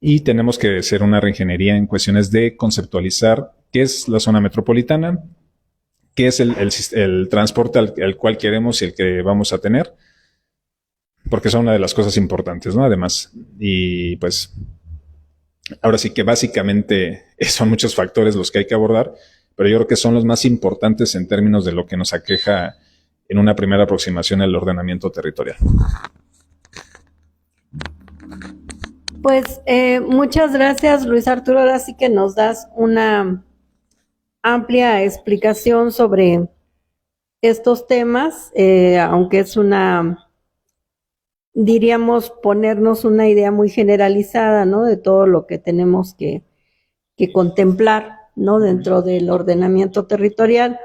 Y tenemos que hacer una reingeniería en cuestiones de conceptualizar qué es la zona metropolitana, qué es el transporte al cual queremos y el que vamos a tener, porque son una de las cosas importantes, ¿no? Además, y pues ahora sí que básicamente son muchos factores los que hay que abordar, pero yo creo que son los más importantes en términos de lo que nos aqueja en una primera aproximación al ordenamiento territorial. Pues muchas gracias, Luis Arturo. Ahora sí que nos das una amplia explicación sobre estos temas, aunque es diríamos, ponernos una idea muy generalizada, ¿no? De todo lo que tenemos que contemplar, ¿no? Dentro del ordenamiento territorial.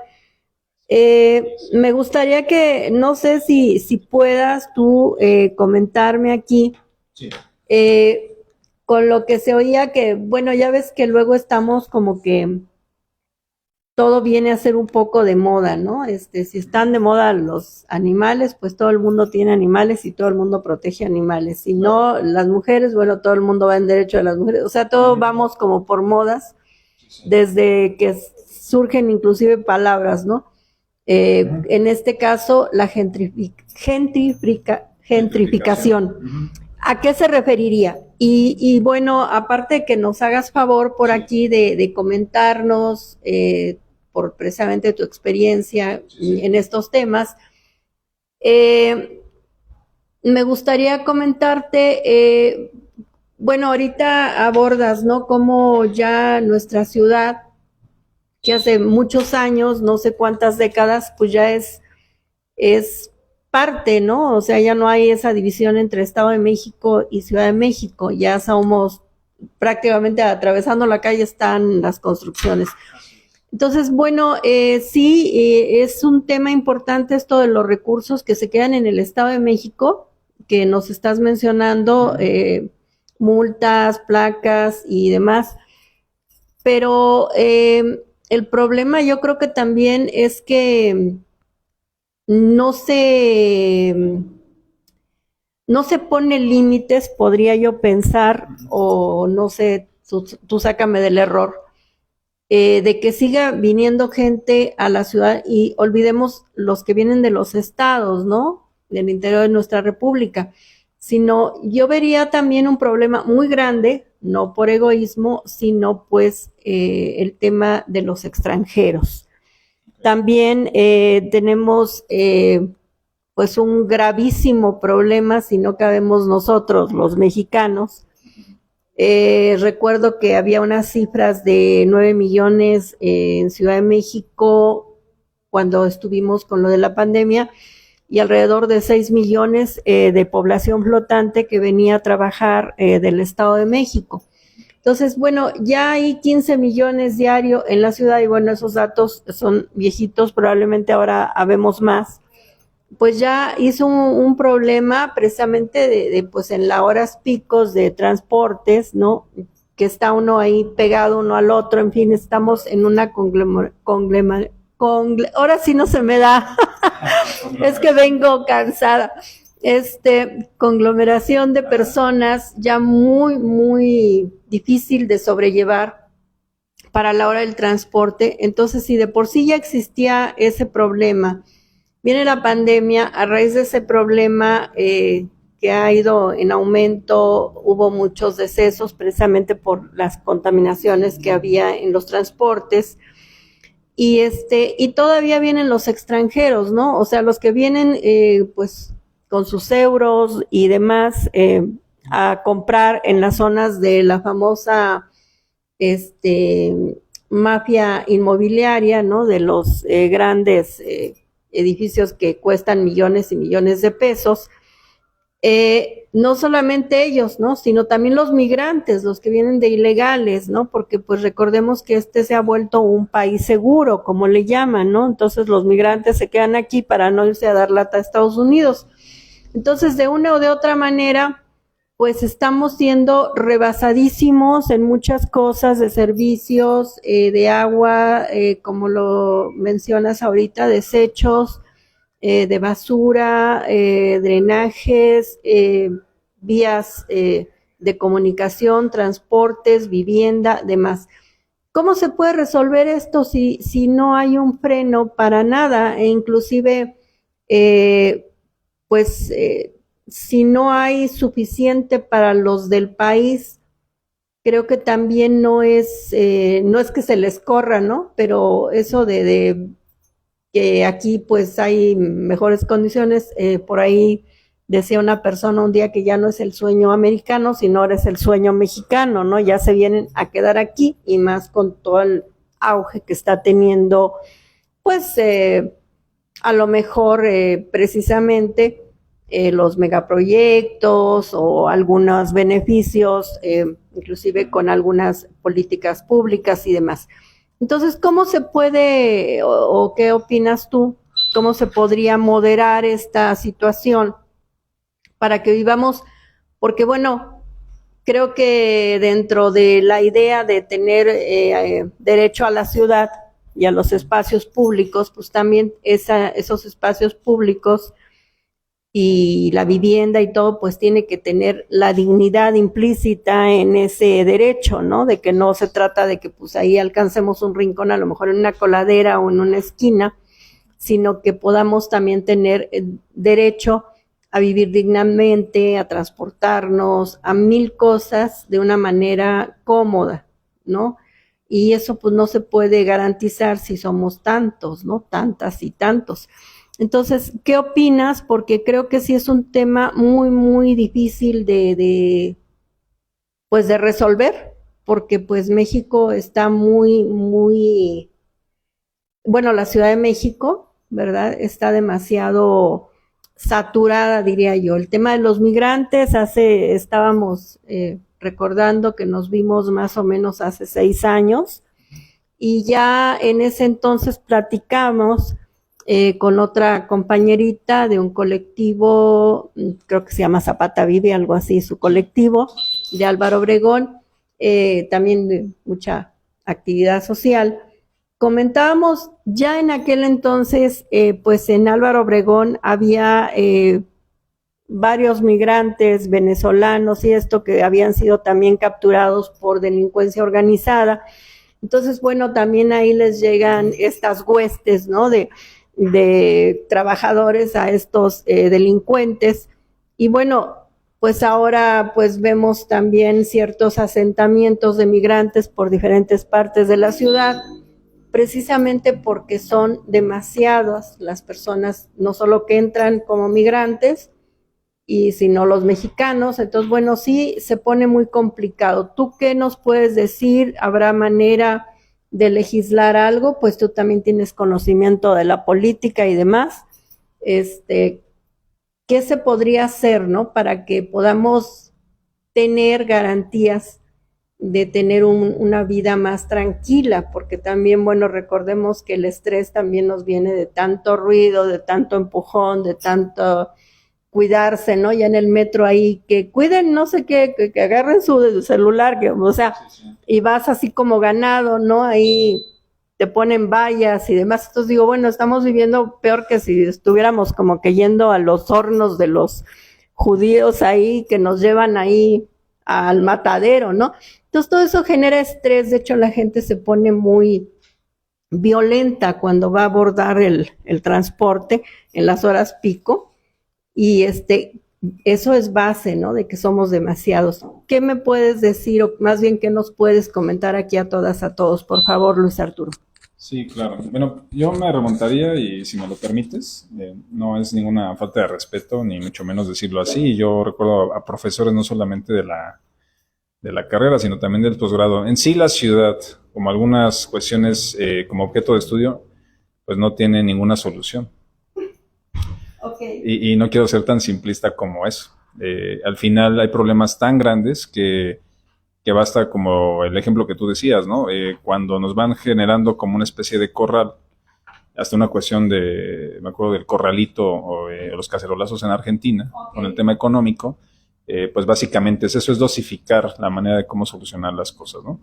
Me gustaría que, no sé si puedas tú comentarme aquí, sí. Con lo que se oía que, bueno, ya ves que luego estamos como que todo viene a ser un poco de moda, ¿no? Si están de moda los animales, pues todo el mundo tiene animales y todo el mundo protege animales. Si no, las mujeres, bueno, todo el mundo va en derecho de las mujeres. O sea, todos vamos como por modas, desde que surgen inclusive palabras, ¿no? En este caso, la gentrificación. ¿A qué se referiría? Y bueno, aparte que nos hagas favor por aquí de comentarnos, por precisamente tu experiencia en estos temas, me gustaría comentarte, bueno, ahorita abordas, ¿no? Cómo ya nuestra ciudad, que hace muchos años, no sé cuántas décadas, pues ya es parte, ¿no? O sea, ya no hay esa división entre Estado de México y Ciudad de México, ya somos prácticamente atravesando la calle están las construcciones. Entonces, bueno, sí, es un tema importante esto de los recursos que se quedan en el Estado de México, que nos estás mencionando, multas, placas y demás, pero el problema yo creo que también es que no se pone límites, podría yo pensar, o no sé, tú sácame del error, de que siga viniendo gente a la ciudad y olvidemos los que vienen de los estados, ¿no? Del interior de nuestra república, sino yo vería también un problema muy grande, no por egoísmo, sino pues el tema de los extranjeros. También tenemos pues un gravísimo problema si no cabemos nosotros, los mexicanos. Recuerdo que había unas cifras de 9 millones en Ciudad de México cuando estuvimos con lo de la pandemia y alrededor de 6 millones de población flotante que venía a trabajar del Estado de México. Entonces, bueno, ya hay 15 millones diario en la ciudad y bueno, esos datos son viejitos, probablemente ahora habemos más. Pues ya hizo un problema precisamente de pues en las horas picos de transportes, ¿no? Que está uno ahí pegado uno al otro, en fin, estamos en una ahora sí no se me da, es que vengo cansada. Conglomeración de personas ya muy, muy difícil de sobrellevar para la hora del transporte. Entonces, si de por sí ya existía ese problema, viene la pandemia, a raíz de ese problema que ha ido en aumento, hubo muchos decesos precisamente por las contaminaciones que había en los transportes. Y todavía vienen los extranjeros, ¿no? O sea, los que vienen, pues, con sus euros y demás a comprar en las zonas de la famosa mafia inmobiliaria, ¿no? De los grandes edificios que cuestan millones y millones de pesos. No solamente ellos, ¿no? Sino también los migrantes, los que vienen de ilegales, ¿no? Porque pues recordemos que se ha vuelto un país seguro, como le llaman, ¿no? Entonces los migrantes se quedan aquí para no irse a dar lata a Estados Unidos. Entonces, de una o de otra manera, pues estamos siendo rebasadísimos en muchas cosas de servicios, de agua, como lo mencionas ahorita, desechos, de basura, drenajes, vías de comunicación, transportes, vivienda, demás. ¿Cómo se puede resolver esto si no hay un freno para nada? E inclusive, si no hay suficiente para los del país, creo que también no es que se les corra, ¿no? Pero eso de que aquí pues hay mejores condiciones, por ahí decía una persona un día que ya no es el sueño americano, sino ahora es el sueño mexicano, ¿no? Ya se vienen a quedar aquí y más con todo el auge que está teniendo, pues a lo mejor precisamente los megaproyectos o algunos beneficios, inclusive con algunas políticas públicas y demás. Entonces, ¿cómo se puede o qué opinas tú? ¿Cómo se podría moderar esta situación para que vivamos? Porque bueno, creo que dentro de la idea de tener derecho a la ciudad y a los espacios públicos, pues también esos espacios públicos y la vivienda y todo, pues tiene que tener la dignidad implícita en ese derecho, ¿no? De que no se trata de que pues ahí alcancemos un rincón, a lo mejor en una coladera o en una esquina, sino que podamos también tener derecho a vivir dignamente, a transportarnos, a mil cosas de una manera cómoda, ¿no? Y eso pues no se puede garantizar si somos tantos, ¿no? Tantas y tantos. Entonces, ¿qué opinas? Porque creo que sí es un tema muy, muy difícil de resolver, porque pues México está muy, bueno, la Ciudad de México, ¿verdad? Está demasiado saturada, diría yo. El tema de los migrantes, estábamos recordando que nos vimos más o menos hace 6 años, y ya en ese entonces platicamos con otra compañerita de un colectivo, creo que se llama Zapata Vive, algo así, su colectivo, de Álvaro Obregón, también de mucha actividad social. Comentábamos ya en aquel entonces, pues en Álvaro Obregón había varios migrantes venezolanos y esto que habían sido también capturados por delincuencia organizada. Entonces, bueno, también ahí les llegan estas huestes, ¿no? De trabajadores a estos delincuentes. Y bueno, pues ahora pues vemos también ciertos asentamientos de migrantes por diferentes partes de la ciudad, precisamente porque son demasiadas las personas, no solo que entran como migrantes, y sino los mexicanos. Entonces, bueno, sí se pone muy complicado. ¿Tú qué nos puedes decir? ¿Habrá manera de legislar algo? Pues tú también tienes conocimiento de la política y demás. ¿Qué se podría hacer, no? Para que podamos tener garantías de tener una vida más tranquila, porque también, bueno, recordemos que el estrés también nos viene de tanto ruido, de tanto empujón, de tanto cuidarse, ¿no? Ya en el metro ahí, que cuiden no sé qué, que agarren su celular, o sea, y vas así como ganado, ¿no? Ahí te ponen vallas y demás. Entonces digo, bueno, estamos viviendo peor que si estuviéramos como que yendo a los hornos de los judíos ahí, que nos llevan ahí al matadero, ¿no? Entonces todo eso genera estrés. De hecho, la gente se pone muy violenta cuando va a abordar el transporte en las horas pico. Y eso es base, ¿no? De que somos demasiados. ¿Qué me puedes decir, o más bien qué nos puedes comentar aquí a todas, a todos? Por favor, Luis Arturo. Sí, claro. Bueno, yo me remontaría y si me lo permites, no es ninguna falta de respeto, ni mucho menos decirlo así. Yo recuerdo a profesores no solamente de la carrera, sino también del posgrado. En sí, la ciudad, como algunas cuestiones como objeto de estudio, pues no tiene ninguna solución. Okay. Y no quiero ser tan simplista como eso. Al final hay problemas tan grandes que basta como el ejemplo que tú decías, ¿no? Cuando nos van generando como una especie de corral, hasta una cuestión de, me acuerdo del corralito o los cacerolazos en Argentina, okay, con el tema económico, pues básicamente es eso, es dosificar la manera de cómo solucionar las cosas, ¿no?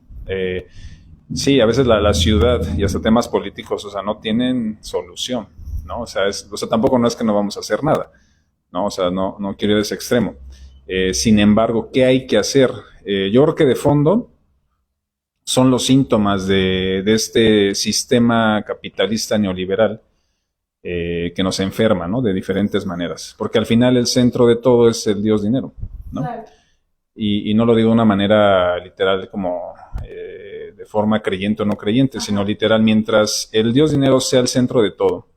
Sí, a veces la ciudad y hasta temas políticos, o sea, no tienen solución, ¿no? O sea, tampoco no es que no vamos a hacer nada, ¿no? O sea, no quiero ir a ese extremo. Sin embargo, ¿qué hay que hacer? Yo creo que de fondo son los síntomas de este sistema capitalista neoliberal que nos enferma, ¿no? De diferentes maneras. Porque al final el centro de todo es el Dios dinero, ¿no? Claro. Y no lo digo de una manera literal como de forma creyente o no creyente, ajá, sino literal, mientras el Dios dinero sea el centro de todo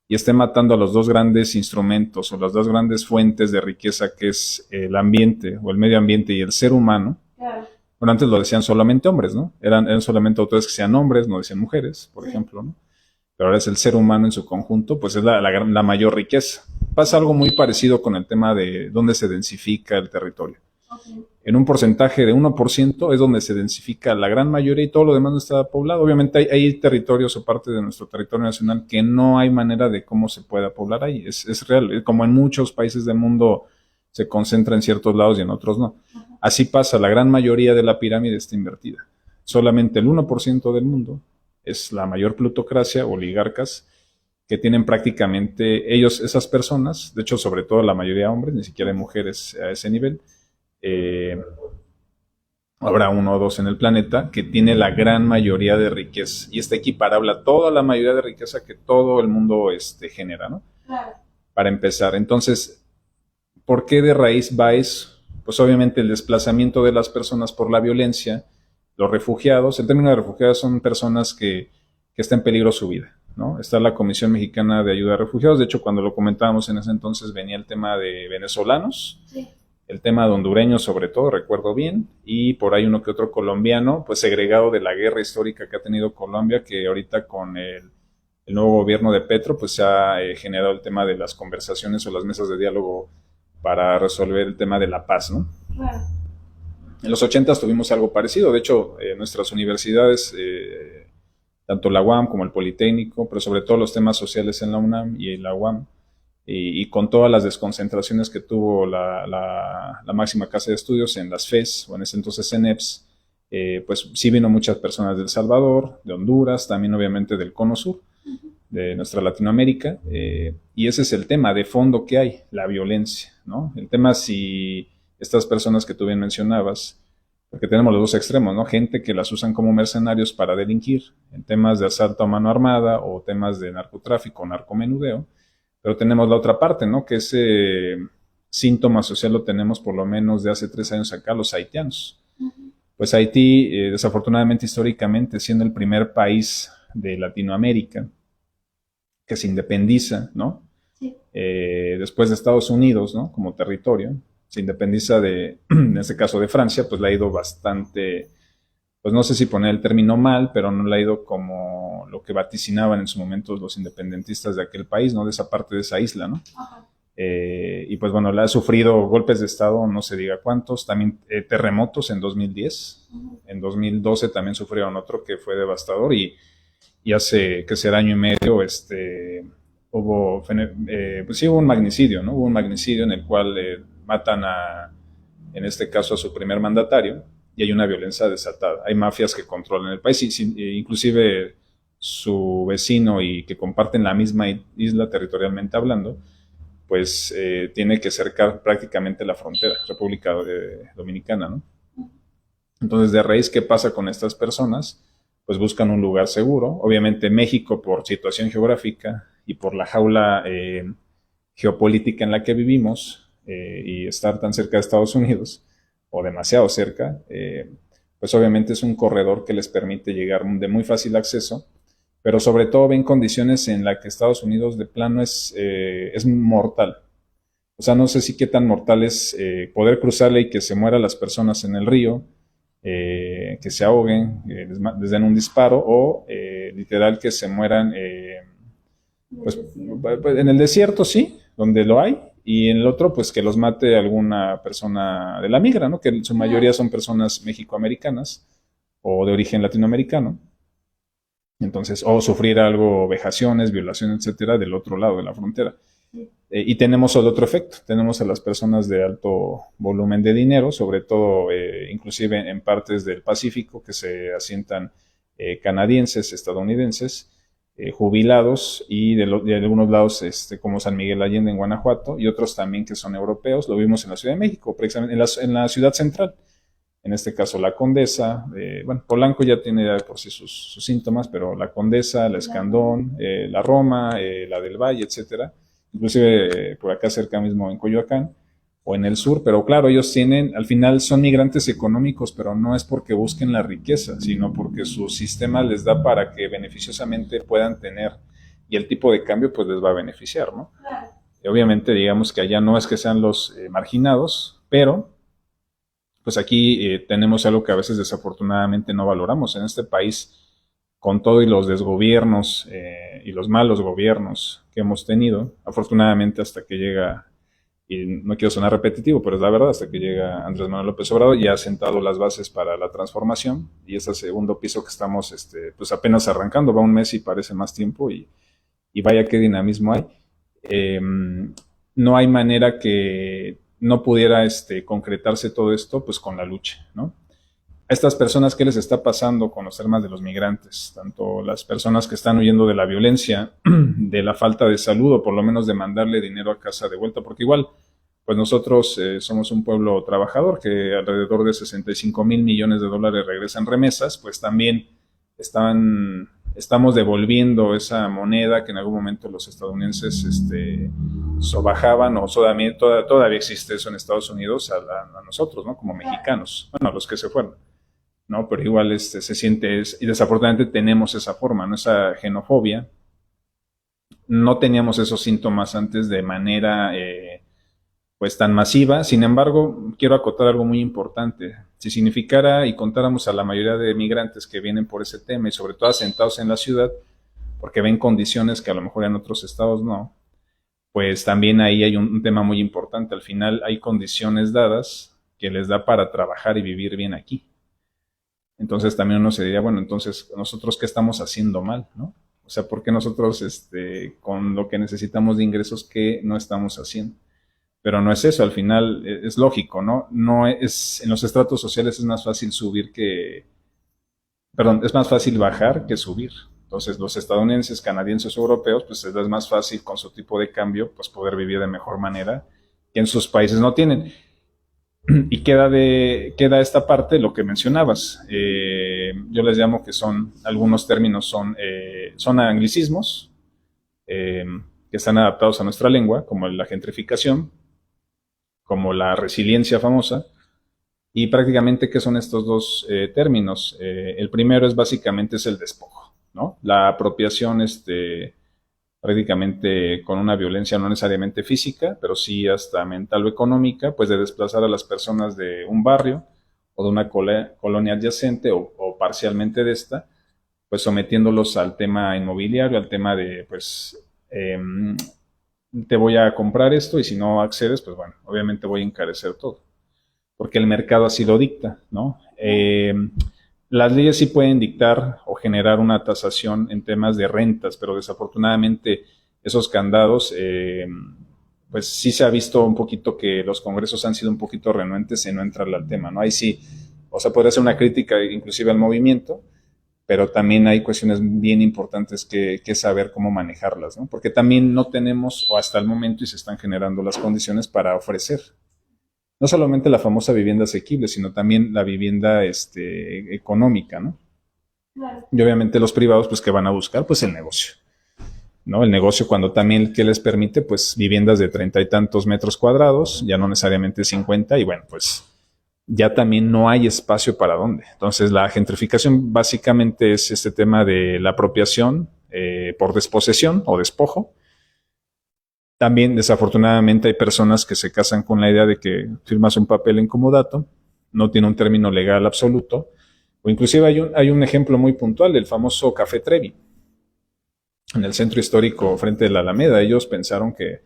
y esté matando a los dos grandes instrumentos o las dos grandes fuentes de riqueza que es el ambiente o el medio ambiente y el ser humano. Claro. Bueno, antes lo decían solamente hombres, ¿no? Eran solamente autores que sean hombres, no decían mujeres, por ejemplo, ¿no? Pero ahora es el ser humano en su conjunto, pues es la mayor riqueza. Pasa algo muy parecido con el tema de dónde se densifica el territorio. Okay. En un porcentaje de 1% es donde se densifica la gran mayoría y todo lo demás no está poblado. Obviamente hay territorios o parte de nuestro territorio nacional que no hay manera de cómo se pueda poblar ahí. Es real. Como en muchos países del mundo se concentra en ciertos lados y en otros no. Uh-huh. Así pasa, la gran mayoría de la pirámide está invertida. Solamente el 1% del mundo es la mayor plutocracia, oligarcas, que tienen prácticamente ellos, esas personas, de hecho sobre todo la mayoría hombres, ni siquiera hay mujeres a ese nivel, habrá uno o dos en el planeta que tiene la gran mayoría de riqueza y está equiparable a toda la mayoría de riqueza que todo el mundo genera, ¿no? Claro. Para empezar, entonces, ¿por qué de raíz va eso? Pues obviamente el desplazamiento de las personas por la violencia, los refugiados, el término de refugiados son personas que está en peligro su vida, ¿no? Está la Comisión Mexicana de Ayuda a Refugiados, de hecho cuando lo comentábamos en ese entonces venía el tema de venezolanos, sí, el tema de hondureños sobre todo, recuerdo bien, y por ahí uno que otro colombiano, pues segregado de la guerra histórica que ha tenido Colombia, que ahorita con el nuevo gobierno de Petro, pues se ha generado el tema de las conversaciones o las mesas de diálogo para resolver el tema de la paz, ¿no? Claro. En los 80 tuvimos algo parecido, de hecho, nuestras universidades, tanto la UAM como el Politécnico, pero sobre todo los temas sociales en la UNAM y en la UAM, y con todas las desconcentraciones que tuvo la máxima casa de estudios en las FES, o en ese entonces CENEPS, pues sí vino muchas personas de El Salvador, de Honduras, también obviamente del Cono Sur, de nuestra Latinoamérica, y ese es el tema de fondo que hay, la violencia, ¿no? El tema si estas personas que tú bien mencionabas, porque tenemos los dos extremos, ¿no? Gente que las usan como mercenarios para delinquir en temas de asalto a mano armada o temas de narcotráfico, narcomenudeo, pero tenemos la otra parte, ¿no? Que ese síntoma social lo tenemos por lo menos de hace 3 años acá, los haitianos. Uh-huh. Pues Haití, desafortunadamente, históricamente, siendo el primer país de Latinoamérica que se independiza, ¿no? Sí. Después de Estados Unidos, ¿no? Como territorio, se independiza en este caso de Francia, pues le ha ido bastante, pues no sé si poner el término mal, pero no le ha ido como lo que vaticinaban en su momento los independentistas de aquel país, ¿no? De esa parte de esa isla, ¿no? Ajá. Y pues bueno, le ha sufrido golpes de estado, no se diga cuántos, también terremotos en 2010, uh-huh. En 2012 también sufrieron otro que fue devastador y hace que será año y medio hubo, pues sí hubo un magnicidio, ¿no? Hubo un magnicidio en el cual matan en este caso a su primer mandatario y hay una violencia desatada. Hay mafias que controlan el país y inclusive su vecino y que comparten la misma isla territorialmente hablando, pues tiene que cercar prácticamente la frontera, República Dominicana, ¿no? Entonces, de raíz, ¿qué pasa con estas personas? Pues buscan un lugar seguro. Obviamente México, por situación geográfica y por la jaula geopolítica en la que vivimos y estar tan cerca de Estados Unidos, o demasiado cerca, pues obviamente es un corredor que les permite llegar de muy fácil acceso pero sobre todo ven condiciones en las que Estados Unidos de plano es mortal. O sea, no sé si qué tan mortal es poder cruzarle y que se mueran las personas en el río, que se ahoguen, les den un disparo, o literal que se mueran pues, en el desierto, sí, donde lo hay, y en el otro, pues que los mate alguna persona de la migra, ¿no? Que en su mayoría son personas mexicoamericanas o de origen latinoamericano. Entonces, o sufrir algo, vejaciones, violaciones, etcétera, del otro lado de la frontera. Y tenemos el otro efecto, tenemos a las personas de alto volumen de dinero, sobre todo inclusive en partes del Pacífico, que se asientan canadienses, estadounidenses, jubilados, y de algunos lados como San Miguel Allende en Guanajuato, y otros también que son europeos. Lo vimos en la Ciudad de México, precisamente en la ciudad central. En este caso la Condesa, bueno, Polanco ya tiene por sí sus síntomas, pero la Condesa, la Escandón, la Roma, la del Valle, etcétera, inclusive por acá cerca mismo en Coyoacán o en el sur, pero claro, ellos tienen, al final son migrantes económicos, pero no es porque busquen la riqueza, sino porque su sistema les da para que beneficiosamente puedan tener, y el tipo de cambio pues les va a beneficiar, ¿no? Y obviamente digamos que allá no es que sean los marginados, pero pues aquí tenemos algo que a veces desafortunadamente no valoramos. En este país, con todo y los desgobiernos y los malos gobiernos que hemos tenido, afortunadamente hasta que llega, y no quiero sonar repetitivo, pero es la verdad, hasta que llega Andrés Manuel López Obrador, y ha sentado las bases para la transformación, y ese segundo piso que estamos pues apenas arrancando, va un mes y parece más tiempo, y vaya qué dinamismo hay. No hay manera que no pudiera concretarse todo esto pues con la lucha, ¿no? A estas personas, ¿qué les está pasando con los temas de los migrantes? Tanto las personas que están huyendo de la violencia, de la falta de salud, o por lo menos de mandarle dinero a casa de vuelta, porque igual, pues nosotros somos un pueblo trabajador, que alrededor de 65 mil millones de dólares regresan remesas, pues también estamos devolviendo esa moneda que en algún momento los estadounidenses sobajaban, o todavía existe eso en Estados Unidos a nosotros, ¿no? Como mexicanos, bueno, a los que se fueron, ¿no? Pero igual se siente, y desafortunadamente tenemos esa forma, ¿no? Esa xenofobia. No teníamos esos síntomas antes de manera pues tan masiva. Sin embargo, quiero acotar algo muy importante. Si significara y contáramos a la mayoría de migrantes que vienen por ese tema, y sobre todo asentados en la ciudad, porque ven condiciones que a lo mejor en otros estados no, pues también ahí hay un tema muy importante. Al final hay condiciones dadas que les da para trabajar y vivir bien aquí. Entonces también uno se diría, bueno, entonces nosotros qué estamos haciendo mal, ¿no? O sea, ¿por qué nosotros con lo que necesitamos de ingresos, qué no estamos haciendo? Pero no es eso, al final es lógico, ¿no? No es, en los estratos sociales es más fácil es más fácil bajar que subir. Entonces los estadounidenses, canadienses o europeos, pues es más fácil con su tipo de cambio, pues poder vivir de mejor manera, que en sus países no tienen. Y queda esta parte, lo que mencionabas. Yo les llamo que algunos términos son anglicismos, que están adaptados a nuestra lengua, como la gentrificación, como la resiliencia famosa. Y prácticamente, ¿qué son estos dos términos? El primero básicamente es el despojo, ¿no? La apropiación prácticamente con una violencia no necesariamente física, pero sí hasta mental o económica, pues de desplazar a las personas de un barrio o de una colonia adyacente o parcialmente de esta, pues sometiéndolos al tema inmobiliario, al tema de, pues, te voy a comprar esto, y si no accedes, pues bueno, obviamente voy a encarecer todo, porque el mercado así lo dicta, ¿no? Las leyes sí pueden dictar o generar una tasación en temas de rentas, pero desafortunadamente esos candados, pues sí se ha visto un poquito que los congresos han sido un poquito renuentes en no entrarle al tema, ¿no? Ahí sí, o sea, podría ser una crítica inclusive al movimiento, pero también hay cuestiones bien importantes que saber cómo manejarlas, ¿no? Porque también no tenemos, o hasta el momento, y se están generando las condiciones para ofrecer no solamente la famosa vivienda asequible, sino también la vivienda económica, ¿no? Claro. Y obviamente los privados, pues, ¿qué van a buscar? Pues el negocio, ¿no? El negocio, cuando también, ¿qué les permite? Pues viviendas de 30 y tantos metros cuadrados, ya no necesariamente 50, y bueno, pues ya también no hay espacio para dónde. Entonces la gentrificación básicamente es este tema de la apropiación por desposesión o despojo. También, desafortunadamente, hay personas que se casan con la idea de que firmas un papel en comodato, no tiene un término legal absoluto, o inclusive hay un ejemplo muy puntual, del famoso Café Trevi, en el centro histórico frente de la Alameda. Ellos pensaron que,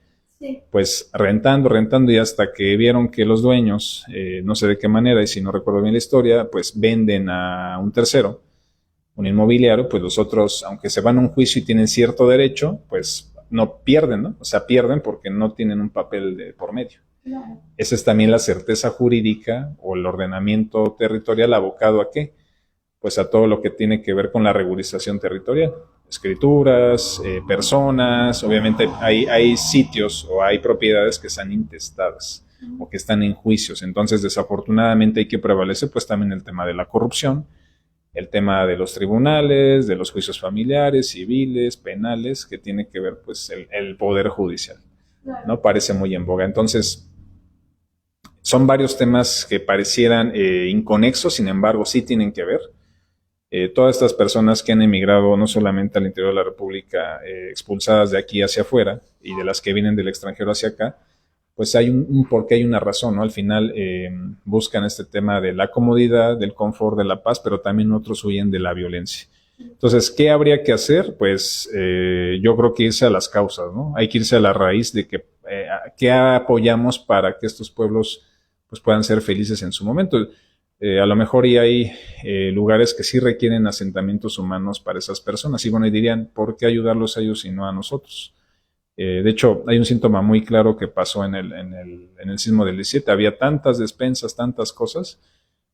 pues, rentando, y hasta que vieron que los dueños, no sé de qué manera, y si no recuerdo bien la historia, pues venden a un tercero, un inmobiliario, pues los otros, aunque se van a un juicio y tienen cierto derecho, pues no pierden, ¿no? O sea, pierden porque no tienen un papel de por medio. Claro. Esa es también la certeza jurídica o el ordenamiento territorial abocado ¿a qué? Pues a todo lo que tiene que ver con la regularización territorial. Escrituras, personas, obviamente hay sitios o hay propiedades que están intestadas o que están en juicios. Entonces, desafortunadamente hay que prevalecer pues también el tema de la corrupción, el tema de los tribunales, de los juicios familiares, civiles, penales, que tiene que ver pues el poder judicial, ¿no? Parece muy en boga. Entonces, son varios temas que parecieran inconexos, sin embargo, sí tienen que ver. Todas estas personas que han emigrado no solamente al interior de la República, expulsadas de aquí hacia afuera, y de las que vienen del extranjero hacia acá, pues hay un porqué, hay una razón, ¿no? Al final buscan este tema de la comodidad, del confort, de la paz, pero también otros huyen de la violencia. Entonces, ¿qué habría que hacer? Pues yo creo que irse a las causas, ¿no? Hay que irse a la raíz de qué apoyamos para que estos pueblos pues puedan ser felices en su momento. A lo mejor y hay lugares que sí requieren asentamientos humanos para esas personas. Y bueno, y dirían, ¿por qué ayudarlos a ellos y no a nosotros? De hecho, hay un síntoma muy claro que pasó en el sismo del 17. Había tantas despensas, tantas cosas,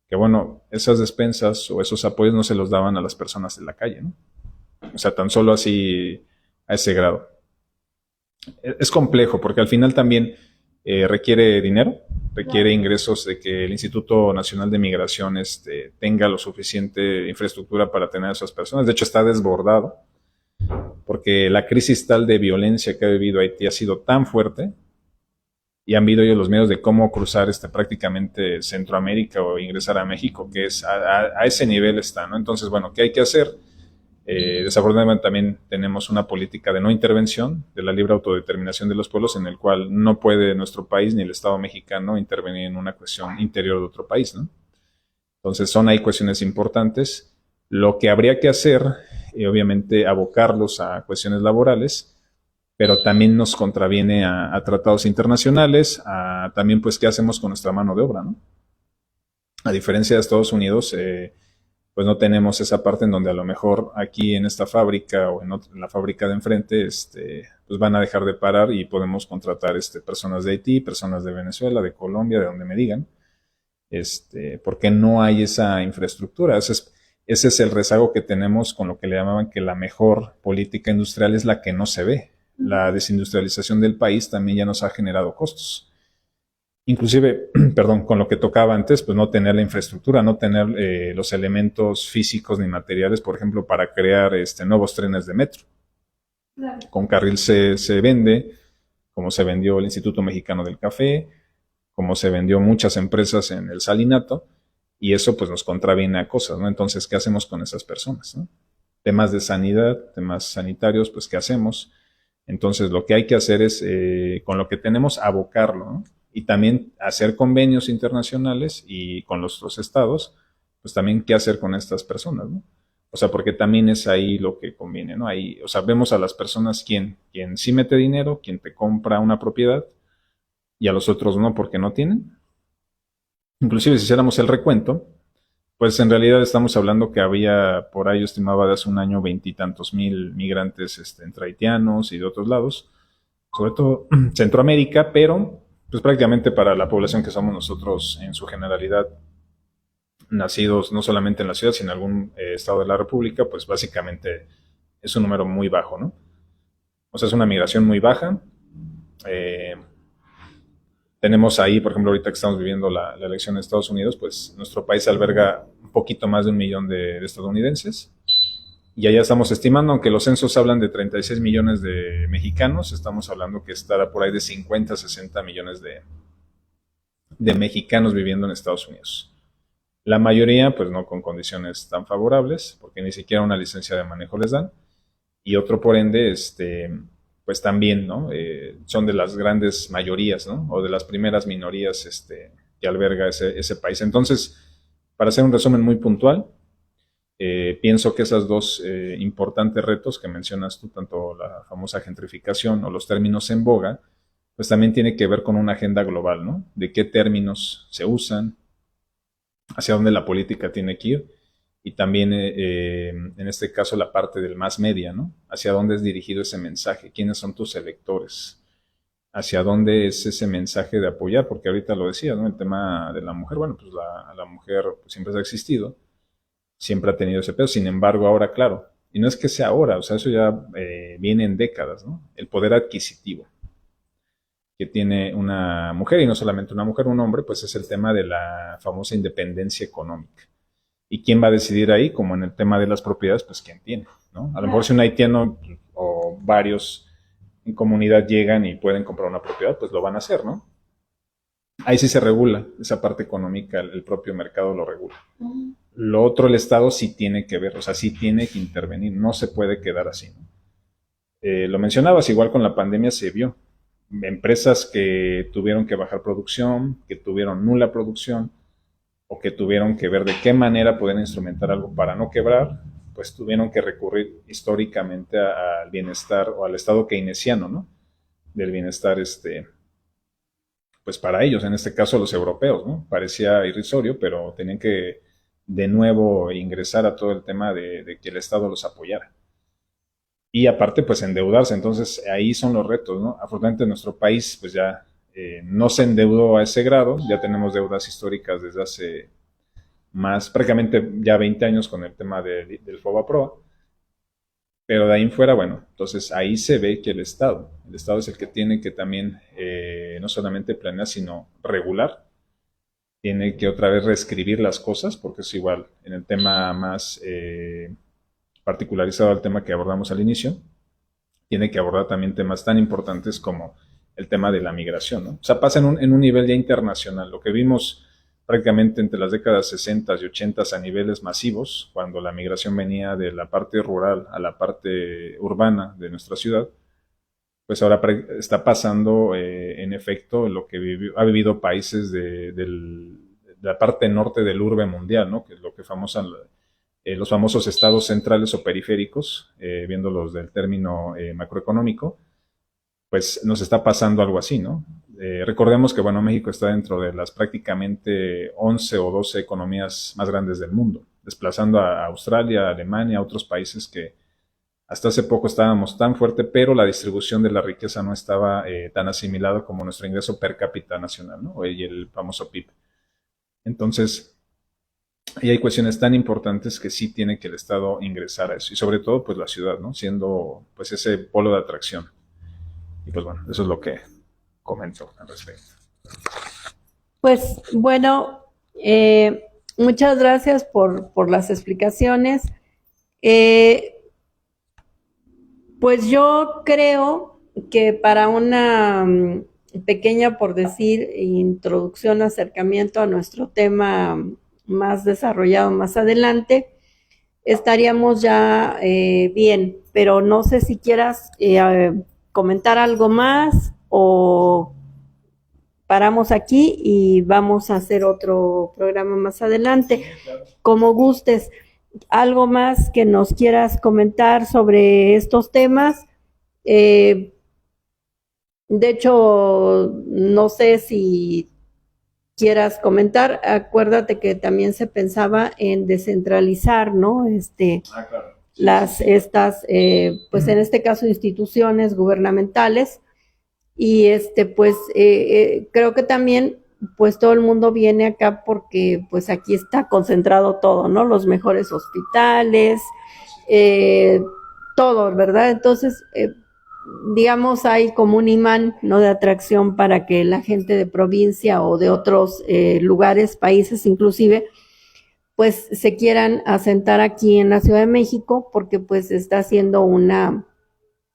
que bueno, esas despensas o esos apoyos no se los daban a las personas de la calle, ¿no? O sea, tan solo así, a ese grado. Es complejo, porque al final también requiere dinero, requiere ingresos, de que el Instituto Nacional de Migración tenga lo suficiente infraestructura para tener a esas personas. De hecho, está desbordado, porque la crisis tal de violencia que ha vivido Haití ha sido tan fuerte, y han visto ellos los medios de cómo cruzar prácticamente Centroamérica o ingresar a México, que es a ese nivel está, ¿no? Entonces, bueno, ¿qué hay que hacer? Desafortunadamente también tenemos una política de no intervención, de la libre autodeterminación de los pueblos, en el cual no puede nuestro país ni el Estado mexicano intervenir en una cuestión interior de otro país, ¿no? Entonces son ahí cuestiones importantes. Lo que habría que hacer, obviamente, abocarlos a cuestiones laborales, pero también nos contraviene a tratados internacionales, también pues qué hacemos con nuestra mano de obra, ¿no? A diferencia de Estados Unidos, pues no tenemos esa parte en donde a lo mejor aquí en esta fábrica o en la fábrica de enfrente, pues van a dejar de parar y podemos contratar personas de Haití, personas de Venezuela, de Colombia, de donde me digan, porque no hay esa infraestructura. Ese es el rezago que tenemos con lo que le llamaban que la mejor política industrial es la que no se ve. La desindustrialización del país también ya nos ha generado costos. Inclusive, perdón, con lo que tocaba antes, pues no tener la infraestructura, no tener los elementos físicos ni materiales, por ejemplo, para crear nuevos trenes de metro. Claro. Con carril se vende, como se vendió el Instituto Mexicano del Café, como se vendió muchas empresas en el Salinato, y eso pues nos contraviene a cosas, ¿no? Entonces, ¿qué hacemos con esas personas, ¿no? Temas de sanidad, temas sanitarios, pues ¿qué hacemos? Entonces, lo que hay que hacer es, con lo que tenemos, abocarlo, ¿no? Y también hacer convenios internacionales y con los otros estados, pues también qué hacer con estas personas, ¿no? O sea, porque también es ahí lo que conviene, ¿no? Ahí, o sea, vemos a las personas quien sí mete dinero, quien te compra una propiedad, y a los otros no, porque no tienen. Inclusive si hiciéramos el recuento, pues en realidad estamos hablando que había, por ahí yo estimaba de hace un año, 20 y tantos mil migrantes entre haitianos y de otros lados, sobre todo Centroamérica, pero pues prácticamente para la población que somos nosotros en su generalidad, nacidos no solamente en la ciudad, sino en algún estado de la República, pues básicamente es un número muy bajo, ¿no? O sea, es una migración muy baja. Tenemos ahí, por ejemplo, ahorita que estamos viviendo la elección en Estados Unidos, pues nuestro país alberga un poquito más de 1 millón de estadounidenses. Y allá estamos estimando, aunque los censos hablan de 36 millones de mexicanos, estamos hablando que estará por ahí de 50, 60 millones de mexicanos viviendo en Estados Unidos. La mayoría, pues no con condiciones tan favorables, porque ni siquiera una licencia de manejo les dan. y otro por ende, pues también, ¿no? Son de las grandes mayorías, ¿no? O de las primeras minorías, que alberga ese país. Entonces, para hacer un resumen muy puntual, pienso que esos dos importantes retos que mencionas tú, tanto la famosa gentrificación o los términos en boga, pues también tiene que ver con una agenda global, ¿no? De qué términos se usan, hacia dónde la política tiene que ir, y también en este caso la parte del mass media, ¿no? Hacia dónde es dirigido ese mensaje, quiénes son tus electores, hacia dónde es ese mensaje de apoyar, porque ahorita lo decía, ¿no? El tema de la mujer, bueno, pues la mujer pues, siempre ha existido, siempre ha tenido ese peso, sin embargo ahora, claro, y no es que sea ahora, o sea, eso ya viene en décadas, ¿no? El poder adquisitivo que tiene una mujer, y no solamente una mujer, un hombre, pues es el tema de la famosa independencia económica. ¿Y quién va a decidir ahí? Como en el tema de las propiedades, pues quién tiene, ¿no? A lo mejor si un haitiano o varios en comunidad llegan y pueden comprar una propiedad, pues lo van a hacer, ¿no? Ahí sí se regula esa parte económica, el propio mercado lo regula. Lo otro, el Estado sí tiene que ver, o sea, sí tiene que intervenir, no se puede quedar así, ¿no? Lo mencionabas, igual con la pandemia se vio. Empresas que tuvieron que bajar producción, que tuvieron nula producción, o que tuvieron que ver de qué manera pueden instrumentar algo para no quebrar, pues tuvieron que recurrir históricamente al bienestar o al estado keynesiano, ¿no? Del bienestar, pues para ellos, en este caso los europeos, ¿no? Parecía irrisorio, pero tenían que de nuevo ingresar a todo el tema de que el Estado los apoyara. Y aparte, pues endeudarse. Entonces, ahí son los retos, ¿no? Afortunadamente, nuestro país, pues ya no se endeudó a ese grado. Ya tenemos deudas históricas desde hace más, prácticamente ya 20 años con el tema del FOBAPROA. Pero de ahí en fuera, bueno, entonces ahí se ve que el Estado es el que tiene que también no solamente planear, sino regular. Tiene que otra vez reescribir las cosas, porque es igual en el tema más particularizado al tema que abordamos al inicio, tiene que abordar también temas tan importantes como el tema de la migración, ¿no? O sea, pasa en un nivel ya internacional. Lo que vimos prácticamente entre las décadas 60 y 80 a niveles masivos, cuando la migración venía de la parte rural a la parte urbana de nuestra ciudad, pues ahora está pasando en efecto lo que ha vivido países de la parte norte del urbe mundial, ¿no? Que es lo que los famosos estados centrales o periféricos, viéndolos del término macroeconómico, pues nos está pasando algo así, ¿no? Recordemos que, bueno, México está dentro de las prácticamente 11 o 12 economías más grandes del mundo, desplazando a Australia, a Alemania, a otros países que hasta hace poco estábamos tan fuerte, pero la distribución de la riqueza no estaba tan asimilada como nuestro ingreso per cápita nacional, ¿no? Y el famoso PIB. Entonces, y hay cuestiones tan importantes que sí tiene que el Estado ingresar a eso. Y sobre todo, pues la ciudad, ¿no? Siendo, pues, ese polo de atracción. Y pues bueno, eso es lo que comento al respecto. Pues bueno, muchas gracias por las explicaciones. Pues yo creo que para una pequeña, por decir, introducción, acercamiento a nuestro tema más desarrollado más adelante, estaríamos ya bien, pero no sé si quieras comentar algo más o paramos aquí y vamos a hacer otro programa más adelante, como gustes. ¿Algo más que nos quieras comentar sobre estos temas? De hecho, no sé si quieras comentar. Acuérdate que también se pensaba en descentralizar, ¿no? Claro. Estas, pues en este caso, instituciones gubernamentales. Y pues creo que también pues todo el mundo viene acá porque pues aquí está concentrado todo, ¿no? Los mejores hospitales, todo, ¿verdad? Entonces, digamos, hay como un imán, ¿no? De atracción para que la gente de provincia o de otros lugares, países inclusive, pues se quieran asentar aquí en la Ciudad de México porque pues está haciendo una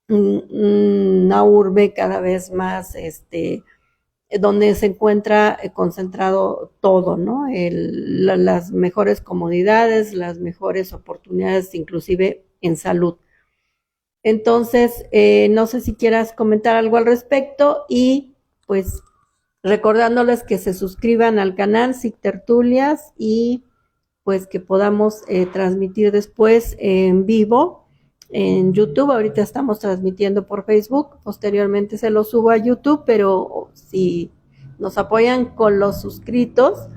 urbe cada vez más, donde se encuentra concentrado todo, ¿no? Las mejores comodidades, las mejores oportunidades, inclusive en salud. Entonces, no sé si quieras comentar algo al respecto y pues recordándoles que se suscriban al canal SIC Tertulias y pues que podamos transmitir después en vivo en YouTube. Ahorita estamos transmitiendo por Facebook, posteriormente se lo subo a YouTube, pero si nos apoyan con los suscritos,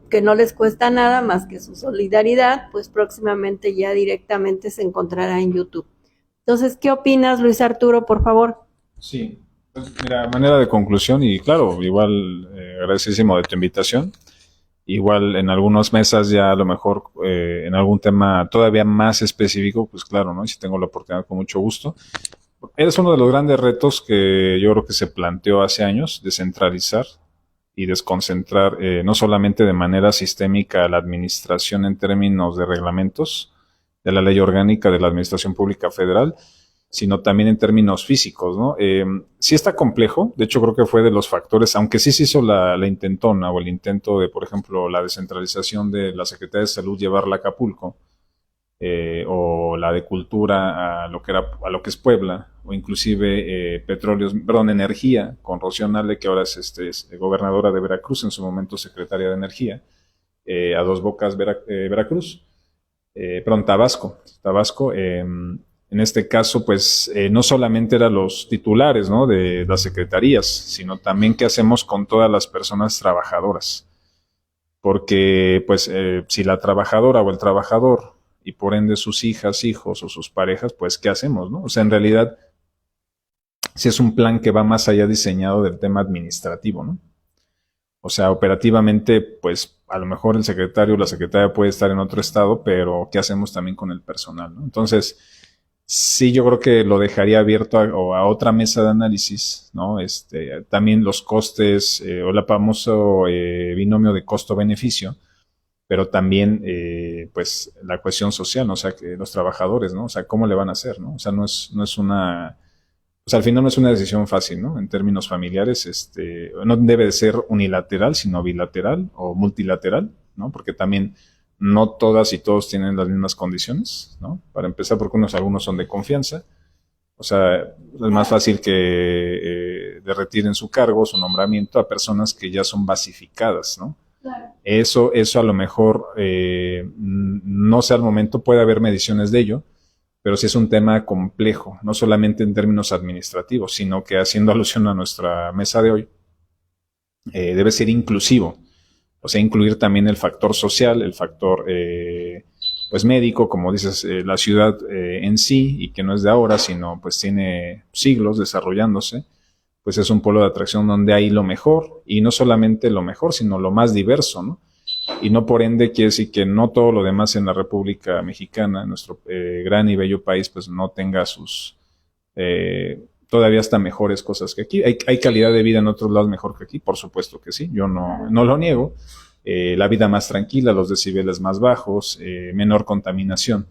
que no les cuesta nada más que su solidaridad, pues próximamente ya directamente se encontrará en YouTube. Entonces, ¿qué opinas, Luis Arturo, por favor? Sí, pues mira, manera de conclusión y claro, igual agradecidísimo de tu invitación. Igual en algunas mesas ya a lo mejor en algún tema todavía más específico, pues claro, ¿no? Y si tengo la oportunidad con mucho gusto. Es uno de los grandes retos que yo creo que se planteó hace años, descentralizar y desconcentrar no solamente de manera sistémica la administración en términos de reglamentos de la ley orgánica de la Administración Pública Federal, sino también en términos físicos, ¿no? Sí está complejo, de hecho creo que fue de los factores, aunque sí se hizo la intentona o el intento de, por ejemplo, la descentralización de la Secretaría de Salud llevarla a Acapulco, o la de Cultura a lo que es Puebla, o inclusive petróleos, perdón, energía, con Rocío Nale, que ahora es gobernadora de Veracruz, en su momento secretaria de Energía, a Dos Bocas, Veracruz, perdón, Tabasco, en este caso, pues no solamente eran los titulares, ¿no? De las secretarías, sino también qué hacemos con todas las personas trabajadoras. Porque, pues, si la trabajadora o el trabajador, y por ende sus hijas, hijos o sus parejas, pues, ¿qué hacemos, no? O sea, en realidad, si es un plan que va más allá diseñado del tema administrativo, ¿no? O sea, operativamente, pues, a lo mejor el secretario o la secretaria puede estar en otro estado, pero ¿qué hacemos también con el personal, no? Entonces, sí, yo creo que lo dejaría abierto a otra mesa de análisis, ¿no? También los costes, o el famoso binomio de costo-beneficio, pero también, pues, la cuestión social, ¿no? O sea, que los trabajadores, ¿no? O sea, ¿cómo le van a hacer, no? O sea, no es una, o sea, al final no es una decisión fácil, ¿no? En términos familiares, no debe de ser unilateral, sino bilateral o multilateral, ¿no? Porque también no todas y todos tienen las mismas condiciones, ¿no? Para empezar, porque algunos son de confianza. O sea, es más fácil que le retiren su cargo, su nombramiento a personas que ya son basificadas, ¿no? Claro. Eso a lo mejor, no sé al momento, puede haber mediciones de ello, pero sí es un tema complejo, no solamente en términos administrativos, sino que haciendo alusión a nuestra mesa de hoy, debe ser inclusivo. O sea, incluir también el factor social, el factor pues médico, como dices, la ciudad en sí, y que no es de ahora, sino pues tiene siglos desarrollándose, pues es un polo de atracción donde hay lo mejor, y no solamente lo mejor, sino lo más diverso, ¿no? Y no por ende quiere decir que no todo lo demás en la República Mexicana, en nuestro gran y bello país, pues no tenga sus todavía hasta mejores cosas que aquí. Hay calidad de vida en otros lados mejor que aquí, por supuesto que sí, yo no lo niego. La vida más tranquila, los decibeles más bajos, menor contaminación.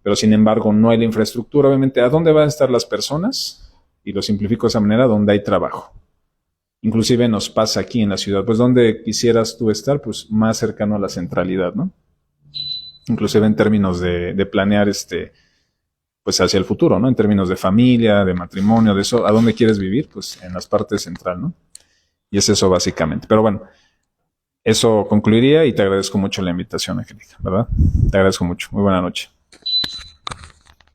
Pero sin embargo no hay la infraestructura. Obviamente, ¿a dónde van a estar las personas? Y lo simplifico de esa manera, donde hay trabajo. Inclusive nos pasa aquí en la ciudad, pues donde quisieras tú estar, pues más cercano a la centralidad, ¿no? Inclusive en términos de planear pues hacia el futuro, ¿no? En términos de familia, de matrimonio, de eso, ¿a dónde quieres vivir? Pues en las partes central, ¿no? Y es eso básicamente. Pero bueno, eso concluiría y te agradezco mucho la invitación, Angélica, ¿verdad? Te agradezco mucho. Muy buena noche.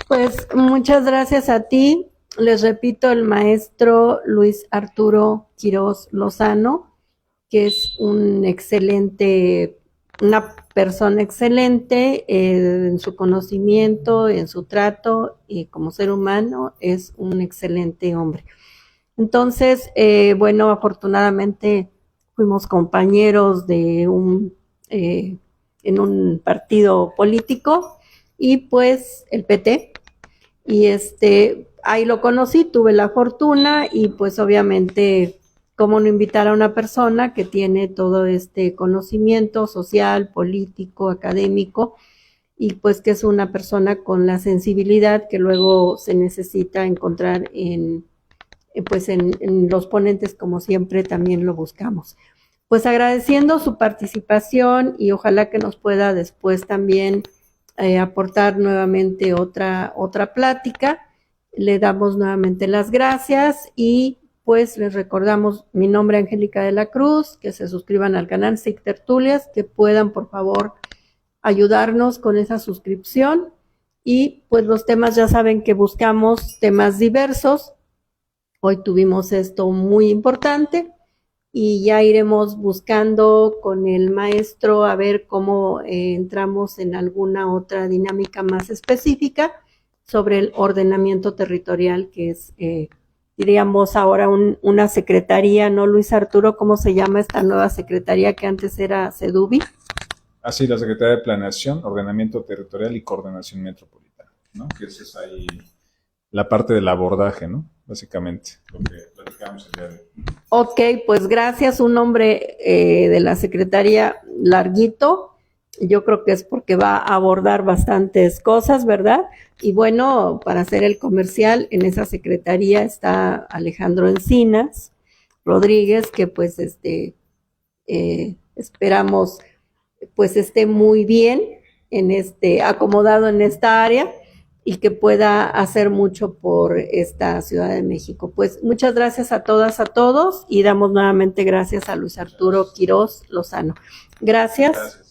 Pues muchas gracias a ti. Les repito, el maestro Luis Arturo Quirós Lozano, que es una persona excelente en su conocimiento, en su trato y como ser humano es un excelente hombre. Entonces, bueno, afortunadamente fuimos compañeros de en un partido político y pues el PT, y ahí lo conocí, tuve la fortuna y pues obviamente cómo no invitar a una persona que tiene todo este conocimiento social, político, académico, y pues que es una persona con la sensibilidad que luego se necesita encontrar en los ponentes, como siempre también lo buscamos. Pues agradeciendo su participación y ojalá que nos pueda después también aportar nuevamente otra plática. Le damos nuevamente las gracias y pues les recordamos mi nombre Angélica de la Cruz, que se suscriban al canal SIC Tertulias, que puedan por favor ayudarnos con esa suscripción y pues los temas ya saben que buscamos temas diversos. Hoy tuvimos esto muy importante y ya iremos buscando con el maestro a ver cómo entramos en alguna otra dinámica más específica sobre el ordenamiento territorial, que es, diríamos ahora, una secretaría, ¿no, Luis Arturo? ¿Cómo se llama esta nueva secretaría que antes era CEDUBI? Así, la Secretaría de Planeación, Ordenamiento Territorial y Coordinación Metropolitana, ¿no? Que esa es ahí la parte del abordaje, ¿no? Básicamente, lo que platicamos el día de hoy. Ok, pues gracias. Un nombre de la Secretaría larguito. Yo creo que es porque va a abordar bastantes cosas, ¿verdad? Y bueno, para hacer el comercial, en esa secretaría está Alejandro Encinas Rodríguez, que pues esperamos pues esté muy bien acomodado en esta área y que pueda hacer mucho por esta Ciudad de México. Pues muchas gracias a todas, a todos, y damos nuevamente gracias a Luis Arturo Quirós Lozano. Gracias.